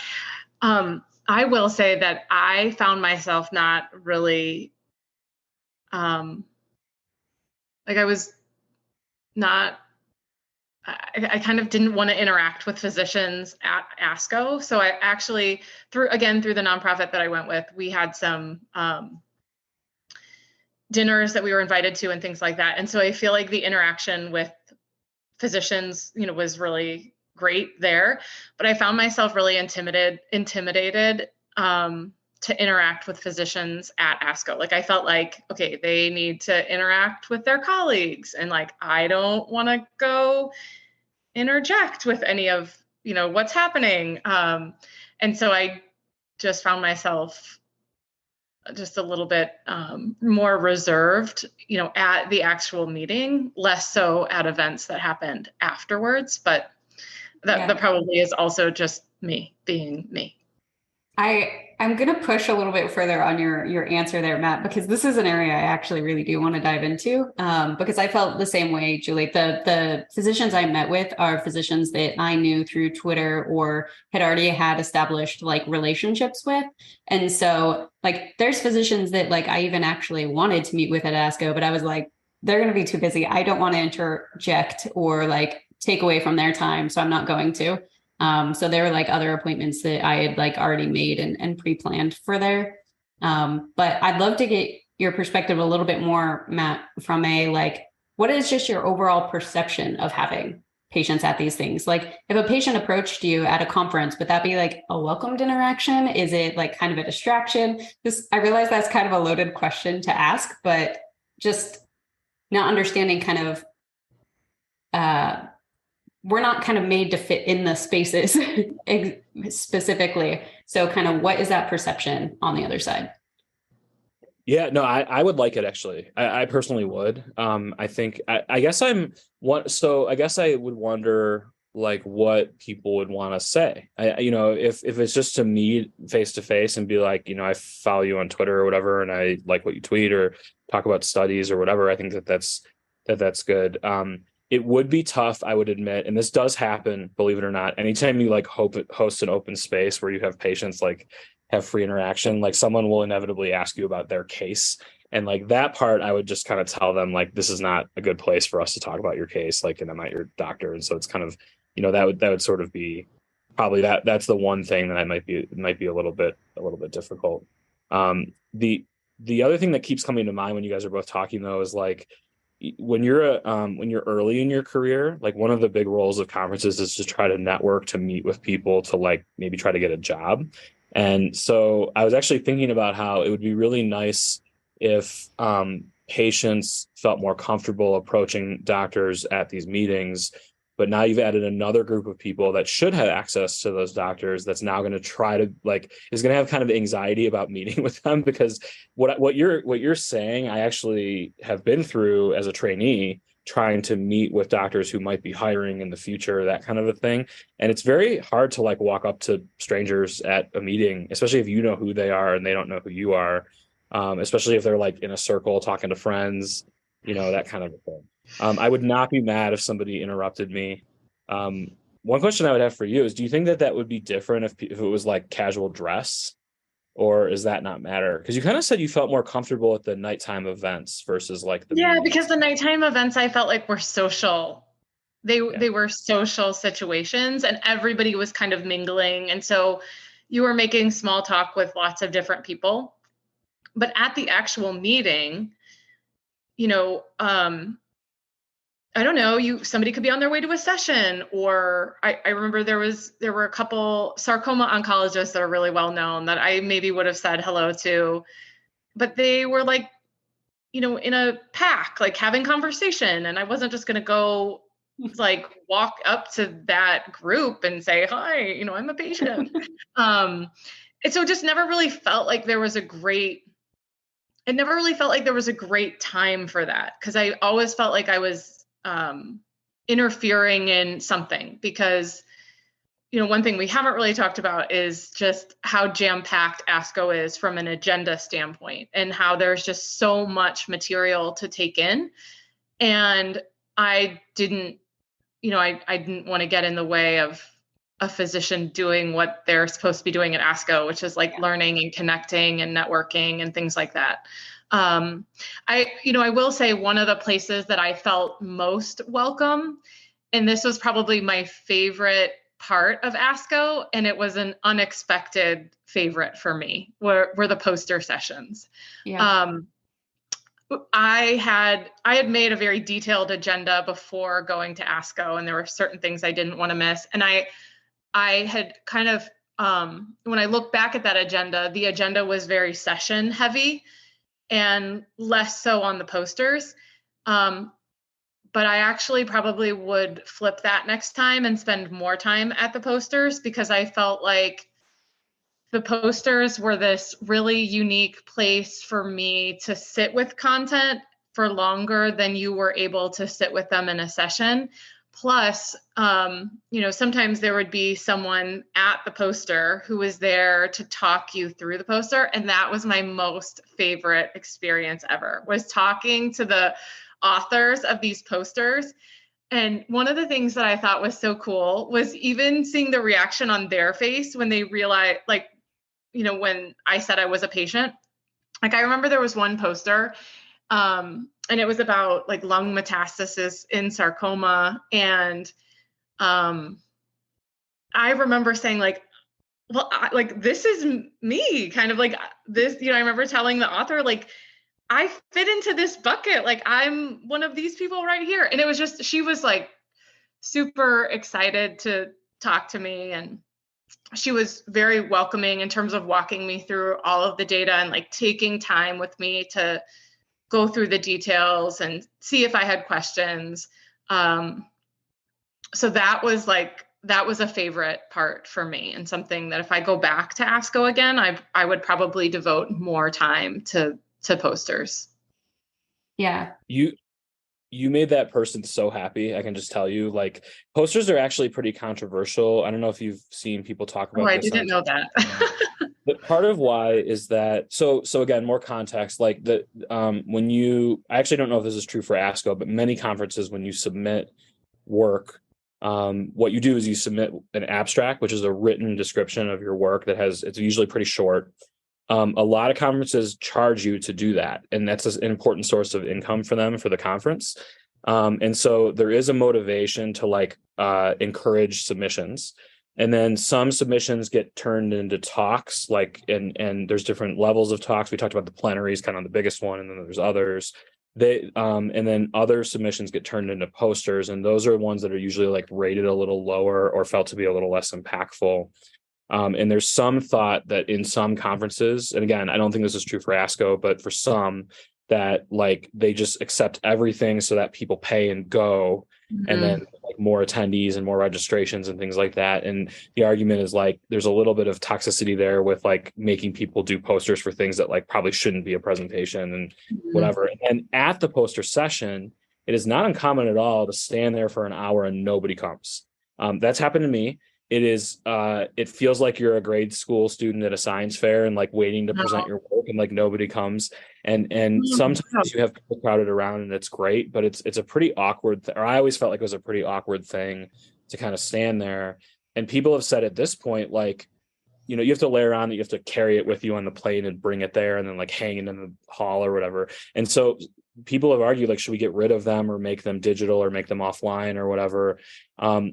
I will say that I found myself not really, like I was not, I kind of didn't want to interact with physicians at ASCO. So I actually, through the nonprofit that I went with, we had some dinners that we were invited to and things like that. And so I feel like the interaction with physicians, was really great there. But I found myself really intimidated to interact with physicians at ASCO. Like I felt like, okay, they need to interact with their colleagues, and like I don't want to go interject with any of what's happening. And so I just found myself just a little bit more reserved, at the actual meeting, less so at events that happened afterwards. But that probably is also just me being me. I'm going to push a little bit further on your answer there, Matt, because this is an area I actually really do want to dive into, because I felt the same way, Julie. The physicians I met with are physicians that I knew through Twitter or had already had established like relationships with. And so like there's physicians that like I even actually wanted to meet with at ASCO, but I was like, they're going to be too busy. I don't want to interject or like take away from their time. So I'm not going to. So there were like other appointments that I had like already made and pre-planned for there. But I'd love to get your perspective a little bit more, Matt, from what is just your overall perception of having patients at these things? Like if a patient approached you at a conference, would that be like a welcomed interaction? Is it like kind of a distraction? I realize that's kind of a loaded question to ask, but just not understanding kind of, we're not kind of made to fit in the spaces specifically. So kind of what is that perception on the other side? Yeah, no, I would like it actually. I personally would. I think I guess I guess I would wonder like what people would want to say. If it's just to meet face to face and be like, I follow you on Twitter or whatever, and I like what you tweet or talk about studies or whatever. I think that's good. It would be tough, I would admit, and this does happen, believe it or not. Anytime you like host an open space where you have patients like have free interaction, like someone will inevitably ask you about their case. And like that part, I would just kind of tell them like, this is not a good place for us to talk about your case. Like, and I'm not your doctor. And so it's kind of, that would sort of be probably that's the one thing that might be a little bit difficult. The other thing that keeps coming to mind when you guys are both talking though, is like, when you're early in your career, like one of the big roles of conferences is to try to network, to meet with people, to like maybe try to get a job. And so I was actually thinking about how it would be really nice if patients felt more comfortable approaching doctors at these meetings. But now you've added another group of people that should have access to those doctors that's now going to try to is going to have kind of anxiety about meeting with them, because what you're saying, I actually have been through as a trainee, trying to meet with doctors who might be hiring in the future, that kind of a thing. And it's very hard to like walk up to strangers at a meeting, especially if you know who they are and they don't know who you are, especially if they're like in a circle talking to friends, that kind of a thing. I would not be mad if somebody interrupted me. One question I would have for you is, do you think that would be different if it was like casual dress, or does that not matter? Because you kind of said you felt more comfortable at the nighttime events versus like the meetings. Because the nighttime events I felt like were social. They were social situations and everybody was kind of mingling. And so you were making small talk with lots of different people. But at the actual meeting, I don't know, somebody could be on their way to a session, or I remember there were a couple sarcoma oncologists that are really well known that I maybe would have said hello to, but they were like, in a pack, like having conversation. And I wasn't just going to go like walk up to that group and say, hi, I'm a patient. And so it just never really felt like there was a great time for that. Cause I always felt like I was interfering in something, because one thing we haven't really talked about is just how jam-packed ASCO is from an agenda standpoint, and how there's just so much material to take in. And I didn't want to get in the way of a physician doing what they're supposed to be doing at ASCO, which is like learning and connecting and networking and things like that. I will say one of the places that I felt most welcome, and this was probably my favorite part of ASCO, and it was an unexpected favorite for me, were the poster sessions. Yeah. I had made a very detailed agenda before going to ASCO, and there were certain things I didn't want to miss. And I had kind of, when I look back at that agenda, the agenda was very session heavy and less so on the posters. But I actually probably would flip that next time and spend more time at the posters, because I felt like the posters were this really unique place for me to sit with content for longer than you were able to sit with them in a session. Plus, sometimes there would be someone at the poster who was there to talk you through the poster. And that was my most favorite experience ever, was talking to the authors of these posters. And one of the things that I thought was so cool was even seeing the reaction on their face when they realized, when I said I was a patient. Like, I remember there was one poster, and it was about like lung metastasis in sarcoma. And I remember saying like, well, this is me, kind of like this, I remember telling the author, like, I fit into this bucket. Like, I'm one of these people right here. And it was just, she was like super excited to talk to me, and she was very welcoming in terms of walking me through all of the data and like taking time with me to go through the details and see if I had questions. So that was a favorite part for me, and something that if I go back to ASCO again, I would probably devote more time to posters. Yeah. You made that person so happy. I can just tell you, like, posters are actually pretty controversial. I don't know if you've seen people talk about I this. didn't know that. But part of why is that, so again, more context, like when you, I actually don't know if this is true for ASCO, but many conferences, when you submit work, what you do is you submit an abstract, which is a written description of your work it's usually pretty short. A lot of conferences charge you to do that, and that's an important source of income for them for the conference. And so there is a motivation to encourage submissions. And then some submissions get turned into talks, and there's different levels of talks. We talked about the plenaries, kind of the biggest one, and then there's others. And then other submissions get turned into posters, and those are ones that are usually like rated a little lower or felt to be a little less impactful. And there's some thought that in some conferences, and again, I don't think this is true for ASCO, but for some, that like they just accept everything so that people pay and go, and then like more attendees and more registrations and things like that. And the argument is like there's a little bit of toxicity there with like making people do posters for things that like probably shouldn't be a presentation and whatever. And at the poster session, it is not uncommon at all to stand there for an hour and nobody comes. That's happened to me. It feels like you're a grade school student at a science fair and like waiting to present your work, and like nobody comes. And sometimes you have people crowded around and it's great, but it's a pretty awkward or I always felt like it was a pretty awkward thing to kind of stand there. And people have said at this point, like, you have to layer on that you have to carry it with you on the plane and bring it there and then like hang it in the hall or whatever. And so people have argued, like, should we get rid of them or make them digital or make them offline or whatever?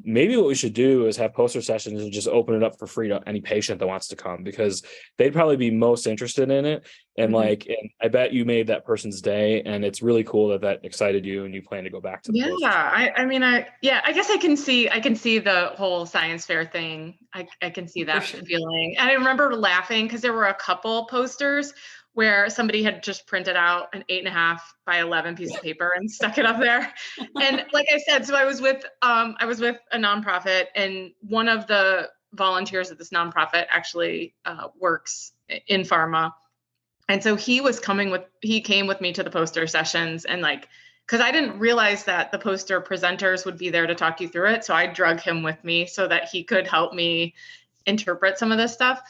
Maybe what we should do is have poster sessions and just open it up for free to any patient that wants to come, because they'd probably be most interested in it. And and I bet you made that person's day, and it's really cool that excited you and you plan to go back to the poster. I guess I can see the whole science fair thing. I can see that feeling. And I remember laughing because there were a couple posters where somebody had just printed out an 8.5 by 11 piece of paper and stuck it up there. And like I said, so I was with a nonprofit, and one of the volunteers at this nonprofit actually works in pharma. And so he came with me to the poster sessions, and like, because I didn't realize that the poster presenters would be there to talk you through it. So I drug him with me so that he could help me interpret some of this stuff.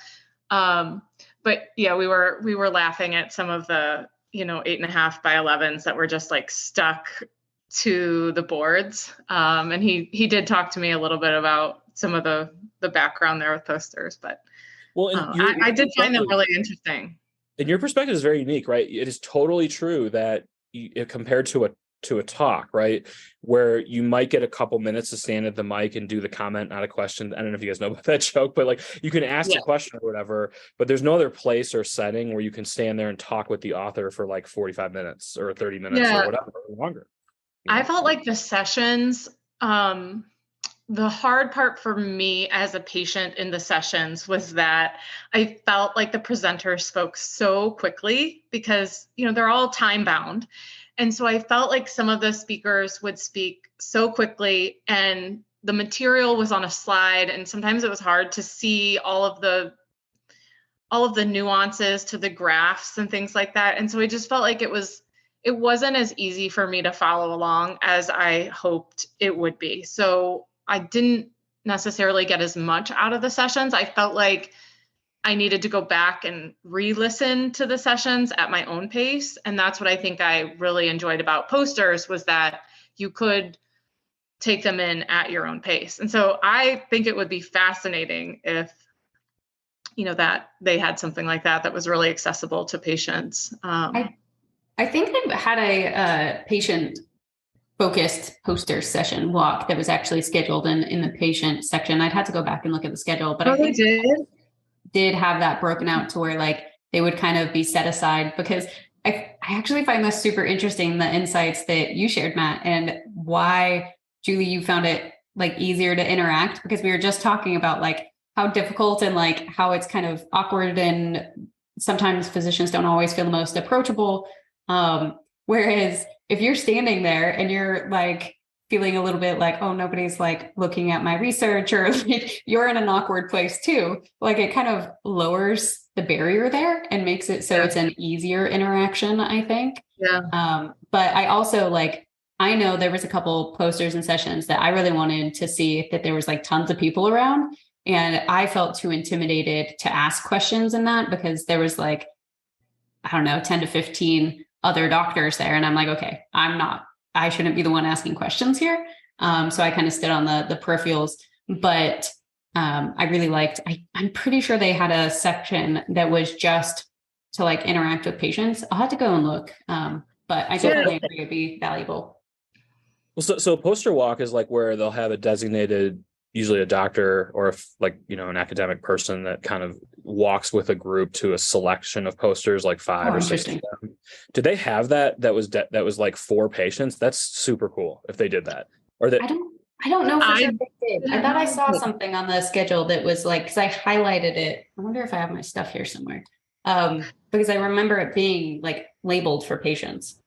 But yeah, we were laughing at some of the, 8.5 by 11s that were just like stuck to the boards. And he did talk to me a little bit about some of the background there with posters, but I did find them really interesting. And your perspective is very unique, right? It is totally true that compared to a talk, right, where you might get a couple minutes to stand at the mic and do the comment, not a question. I don't know if you guys know about that joke, but like you can ask a question or whatever, but there's no other place or setting where you can stand there and talk with the author for like 45 minutes or 30 minutes or whatever, or longer. I felt like the sessions, the hard part for me as a patient in the sessions was that I felt like the presenters spoke so quickly because, they're all time bound. And so I felt like some of the speakers would speak so quickly, and the material was on a slide, and sometimes it was hard to see all of the nuances to the graphs and things like that. And so I just felt like it wasn't as easy for me to follow along as I hoped it would be. So I didn't necessarily get as much out of the sessions. I felt like I needed to go back and re-listen to the sessions at my own pace. And that's what I think I really enjoyed about posters, was that you could take them in at your own pace. And so I think it would be fascinating if, that they had something like that was really accessible to patients. I think they've had a patient focused poster session walk that was actually scheduled in the patient section. I'd have to go back and look at the schedule, but I think they did have that broken out to where like they would kind of be set aside, because I actually find this super interesting, the insights that you shared, Matt, and why, Julie, you found it like easier to interact, because we were just talking about like how difficult and like how it's kind of awkward, and sometimes physicians don't always feel the most approachable. Whereas if you're standing there and you're like feeling a little bit like, oh, nobody's like looking at my research, or like you're in an awkward place too, like it kind of lowers the barrier there and makes it so it's an easier interaction, I think. But I also like, I know there was a couple posters and sessions that I really wanted to see that there was like tons of people around, and I felt too intimidated to ask questions in that, because there was like, I don't know, 10 to 15 other doctors there. And I'm like, okay, I shouldn't be the one asking questions here. So I kind of stood on the peripherals, but I really liked, I'm pretty sure they had a section that was just to like interact with patients. I'll have to go and look. But I definitely agree it'd be valuable. Well, so poster walk is like where they'll have a designated, usually a doctor or if like, an academic person that kind of walks with a group to a selection of posters, like 5 or 6 of them. Did they have that was like 4 patients? That's super cool if they did that. Or that I don't know for sure if they did. I thought I saw something on the schedule that was like, because I highlighted it. I wonder if I have my stuff here somewhere. Because I remember it being like labeled for patients.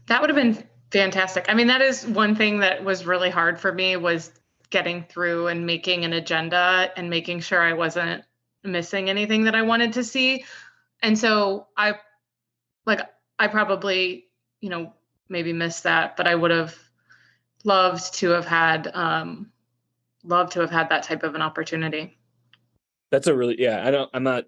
That would have been fantastic. I mean, that is one thing that was really hard for me, was getting through and making an agenda and making sure I wasn't missing anything that I wanted to see. And so I probably, maybe missed that, but I would have loved to have had that type of an opportunity. That's a really, I'm not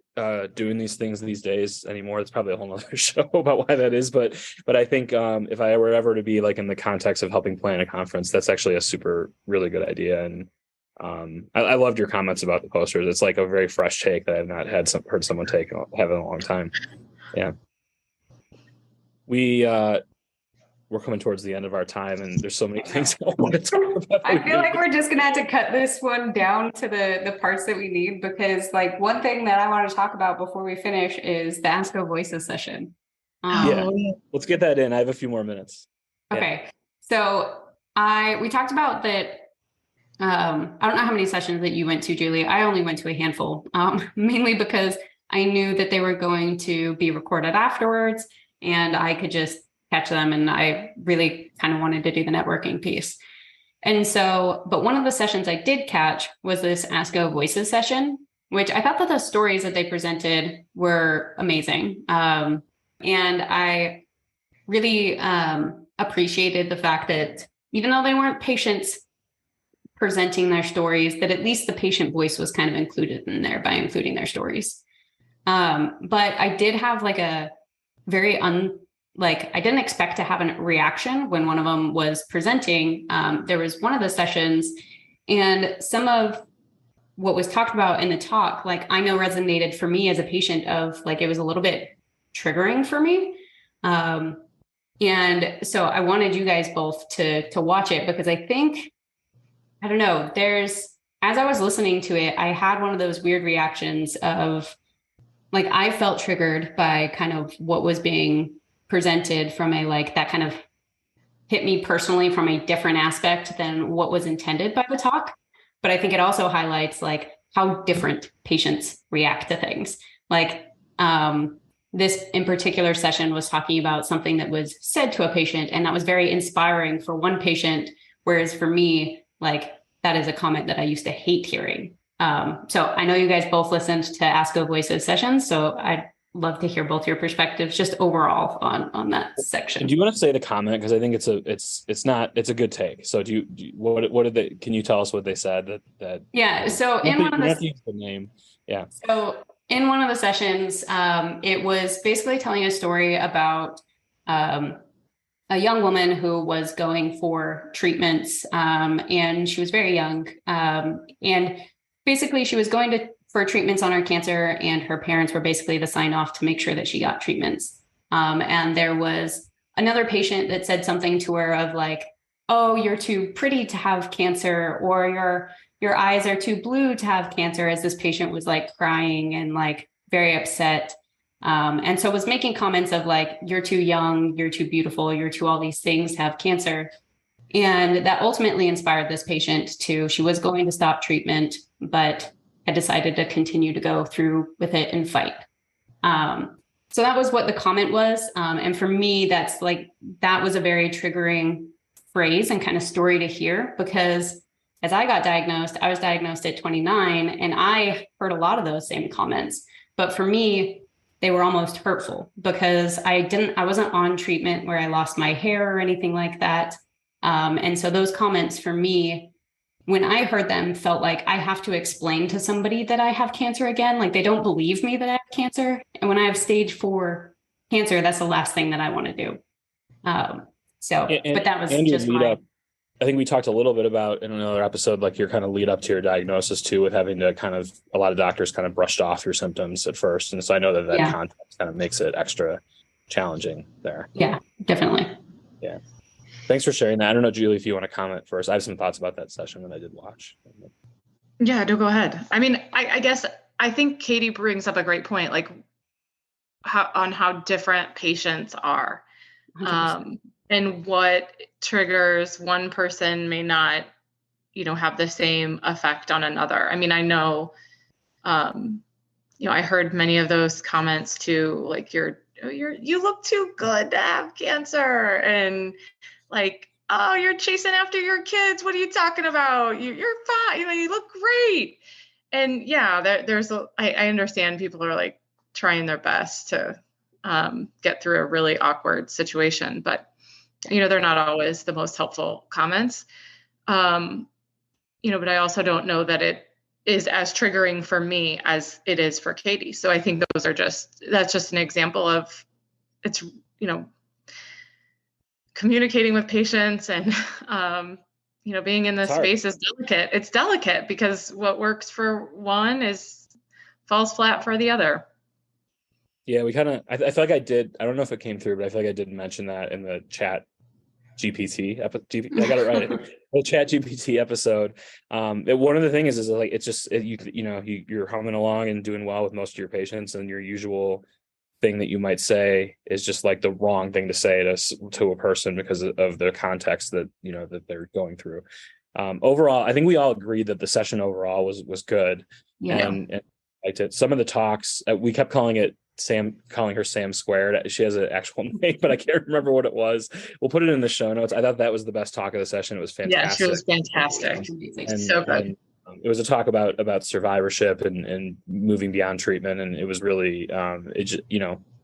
doing these things these days anymore. It's probably a whole other show about why that is. But I think if I were ever to be like in the context of helping plan a conference, that's actually a super, really good idea. And I loved your comments about the posters. It's like a very fresh take that I've not heard someone have in a long time. Yeah. We're coming towards the end of our time, and there's so many things I want to talk about. I feel like we're just going to have to cut this one down to the parts that we need, because like one thing that I want to talk about before we finish is the ASCO Voices session. Let's get that in. I have a few more minutes. Okay. Yeah. So we talked about that. I don't know how many sessions that you went to, Julie. I only went to a handful, mainly because I knew that they were going to be recorded afterwards, and I could just catch them. And I really kind of wanted to do the networking piece. And so, but one of the sessions I did catch was this ASCO Voices session, which I thought that the stories that they presented were amazing. And I really appreciated the fact that even though they weren't patients presenting their stories, that at least the patient voice was kind of included in there by including their stories. But I did have like a very I didn't expect to have a reaction when one of them was presenting. There was one of the sessions, and some of what was talked about in the talk, like I know resonated for me as a patient of like, it was a little bit triggering for me. And so I wanted you guys both to watch it, because I think, I don't know, as I was listening to it, I had one of those weird reactions of like, I felt triggered by kind of what was being presented from a like that kind of hit me personally from a different aspect than what was intended by the talk. But I think it also highlights like how different patients react to things. Like this in particular session was talking about something that was said to a patient, and that was very inspiring for one patient, whereas for me, like that is a comment that I used to hate hearing. So I know you guys both listened to ASCO Voices sessions, so I'd love to hear both your perspectives just overall on that section. Do you want to say the comment? Because I think it's a good take. So what did they, can you tell us what they said that yeah. So in one of the name. Yeah. So in one of the sessions, it was basically telling a story about a young woman who was going for treatments, and she was very young. And basically she was going for treatments on her cancer, and her parents were basically the sign off to make sure that she got treatments. And there was another patient that said something to her of like, oh, you're too pretty to have cancer, or your eyes are too blue to have cancer, as this patient was like crying and like very upset. And so was making comments of like, you're too young, you're too beautiful, you're too all these things to have cancer. And that ultimately inspired this patient she was going to stop treatment, but had decided to continue to go through with it and fight. So that was what the comment was. And for me, that was a very triggering phrase and kind of story to hear, because as I got diagnosed, I was diagnosed at 29, and I heard a lot of those same comments. But for me, they were almost hurtful, because I wasn't on treatment where I lost my hair or anything like that. And so those comments for me, when I heard them, felt like I have to explain to somebody that I have cancer again. Like, they don't believe me that I have cancer. And when I have stage 4 cancer, that's the last thing that I want to do. But that was just I think we talked a little bit about in another episode, like your kind of lead up to your diagnosis too, with having to a lot of doctors kind of brushed off your symptoms at first. And so I know that context kind of makes it extra challenging there. Yeah, definitely. Yeah. Thanks for sharing that. I don't know, Julie, if you want to comment first. I have some thoughts about that session that I did watch. Yeah, go ahead. I mean, I guess I think Katie brings up a great point, like how different patients are. And what triggers one person may not, have the same effect on another. I mean, I know, I heard many of those comments too, like you look too good to have cancer, and like, oh, you're chasing after your kids. What are you talking about? You're fine. You look great. And yeah, I understand people are like trying their best to get through a really awkward situation, but they're not always the most helpful comments. But I also don't know that it is as triggering for me as it is for Katie. So I think that's just an example of it's, communicating with patients and, being in this space is delicate. It's delicate because what works for one falls flat for the other. Yeah, we I feel like I don't know if it came through, but I feel like I did mention that in the chat GPT I got it right. The chat GPT episode. One of the things is like, it's just, you're humming along and doing well with most of your patients, and your usual thing that you might say is just like the wrong thing to say to a person because of the context that, that they're going through. Overall, I think we all agreed that the session overall was good. Yeah. And some of the talks, we kept calling her Sam Squared. She has an actual name, but I can't remember what it was. We'll put it in the show notes. I thought that was the best talk of the session. It was fantastic. Yeah, she was fantastic. And, so good. It was a talk about survivorship and moving beyond treatment. And it was really,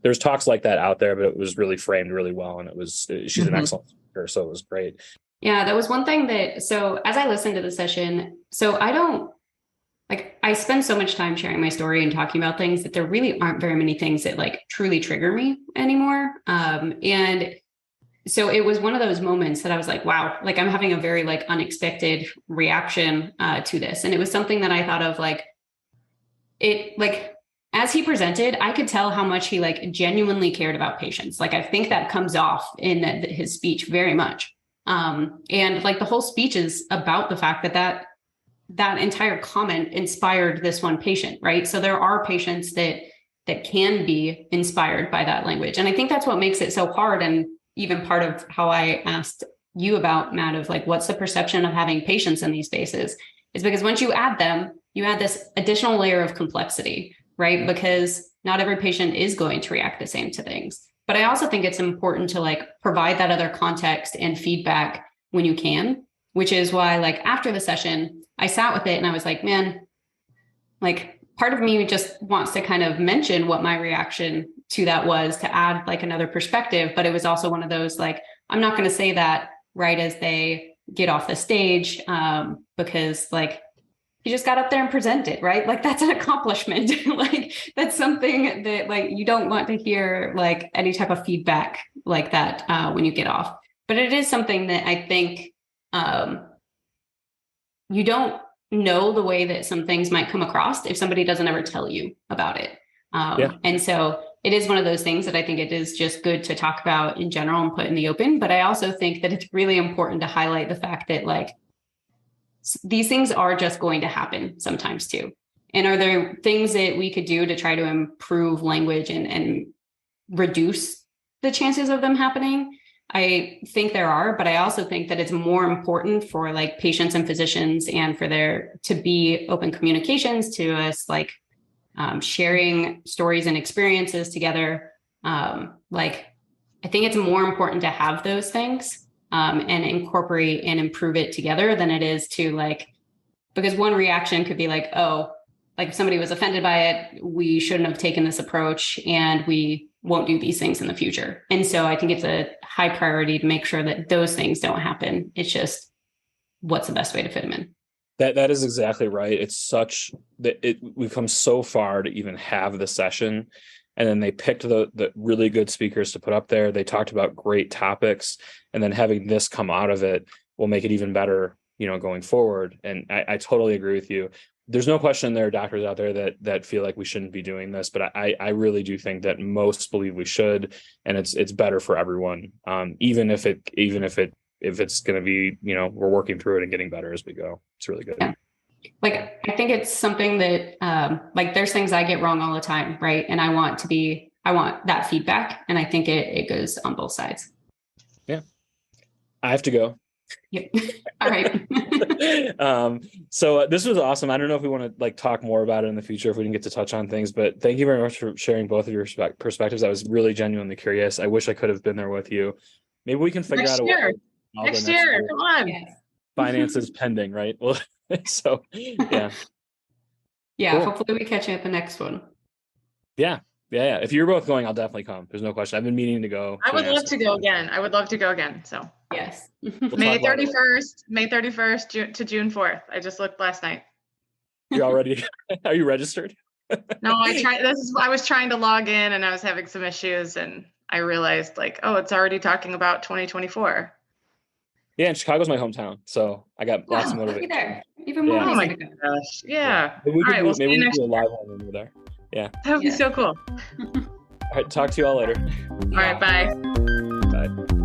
there's talks like that out there, but it was really framed really well. And she's an excellent speaker. So it was great. Yeah, that was one thing so as I listened to the session, so I spend so much time sharing my story and talking about things that there really aren't very many things that like truly trigger me anymore. And so it was one of those moments that I was like, wow, like I'm having a very like unexpected reaction to this. And it was something that I thought of as he presented, I could tell how much he like genuinely cared about patients. Like, I think that comes off in his speech very much. And like the whole speech is about the fact that entire comment inspired this one patient, right? So there are patients that can be inspired by that language. And I think that's what makes it so hard. And even part of how I asked you about, Matt, of like, what's the perception of having patients in these spaces, is because once you add them, you add this additional layer of complexity, right? Because not every patient is going to react the same to things. But I also think it's important to like provide that other context and feedback when you can, which is why like after the session, I sat with it and I was like, man, like part of me just wants to kind of mention what my reaction to that was, to add like another perspective. But it was also one of those, like, I'm not going to say that right as they get off the stage, because like, you just got up there and presented, right? Like that's an accomplishment. Like that's something that like, you don't want to hear like any type of feedback like that when you get off. But it is something that I think, you don't know the way that some things might come across if somebody doesn't ever tell you about it. And so it is one of those things that I think it is just good to talk about in general and put in the open. But I also think that it's really important to highlight the fact that like these things are just going to happen sometimes too. And are there things that we could do to try to improve language and reduce the chances of them happening? I think there are, but I also think that it's more important for like patients and physicians and for there to be open communications to us, like sharing stories and experiences together. Like, I think it's more important to have those things and incorporate and improve it together than it is to like, because one reaction could be like, oh, like if somebody was offended by it, we shouldn't have taken this approach and we won't do these things in the future. And so I think it's a high priority to make sure that those things don't happen. It's just what's the best way to fit them in. That is exactly right. It's such that we've come so far to even have the session. And then they picked the really good speakers to put up there. They talked about great topics, and then having this come out of it will make it even better, going forward. And I totally agree with you. There's no question there are doctors out there that feel like we shouldn't be doing this, but I really do think that most believe we should, and it's better for everyone. Even if it's going to be, we're working through it and getting better as we go. It's really good. Yeah. Like, I think it's something that, like, there's things I get wrong all the time. Right. And I want that feedback. And I think it goes on both sides. Yeah. I have to go. Yep. All right. So this was awesome. I don't know if we want to like talk more about it in the future, if we didn't get to touch on things, but thank you very much for sharing both of your perspectives. I was really genuinely curious. I wish I could have been there with you. Maybe we can figure out a way. Next year. Come on. Yes. Finances pending, right? Well, so yeah. Yeah. Cool. Hopefully we catch you at the next one. Yeah. If you're both going, I'll definitely come. There's no question. I've been meaning to go. I would love to go again. So yes. May 31st to June 4th. I just looked last night. You're already, are you registered? No, I was trying to log in and I was having some issues, and I realized like, oh, it's already talking about 2024. Yeah, and Chicago's my hometown, so I got lots of motivation. There. Even more. Oh my gosh. Yeah. Maybe we All right, we'll maybe we next do a live one when we're there. Yeah. That would be so cool. All right, talk to you all later. All right, bye. Bye.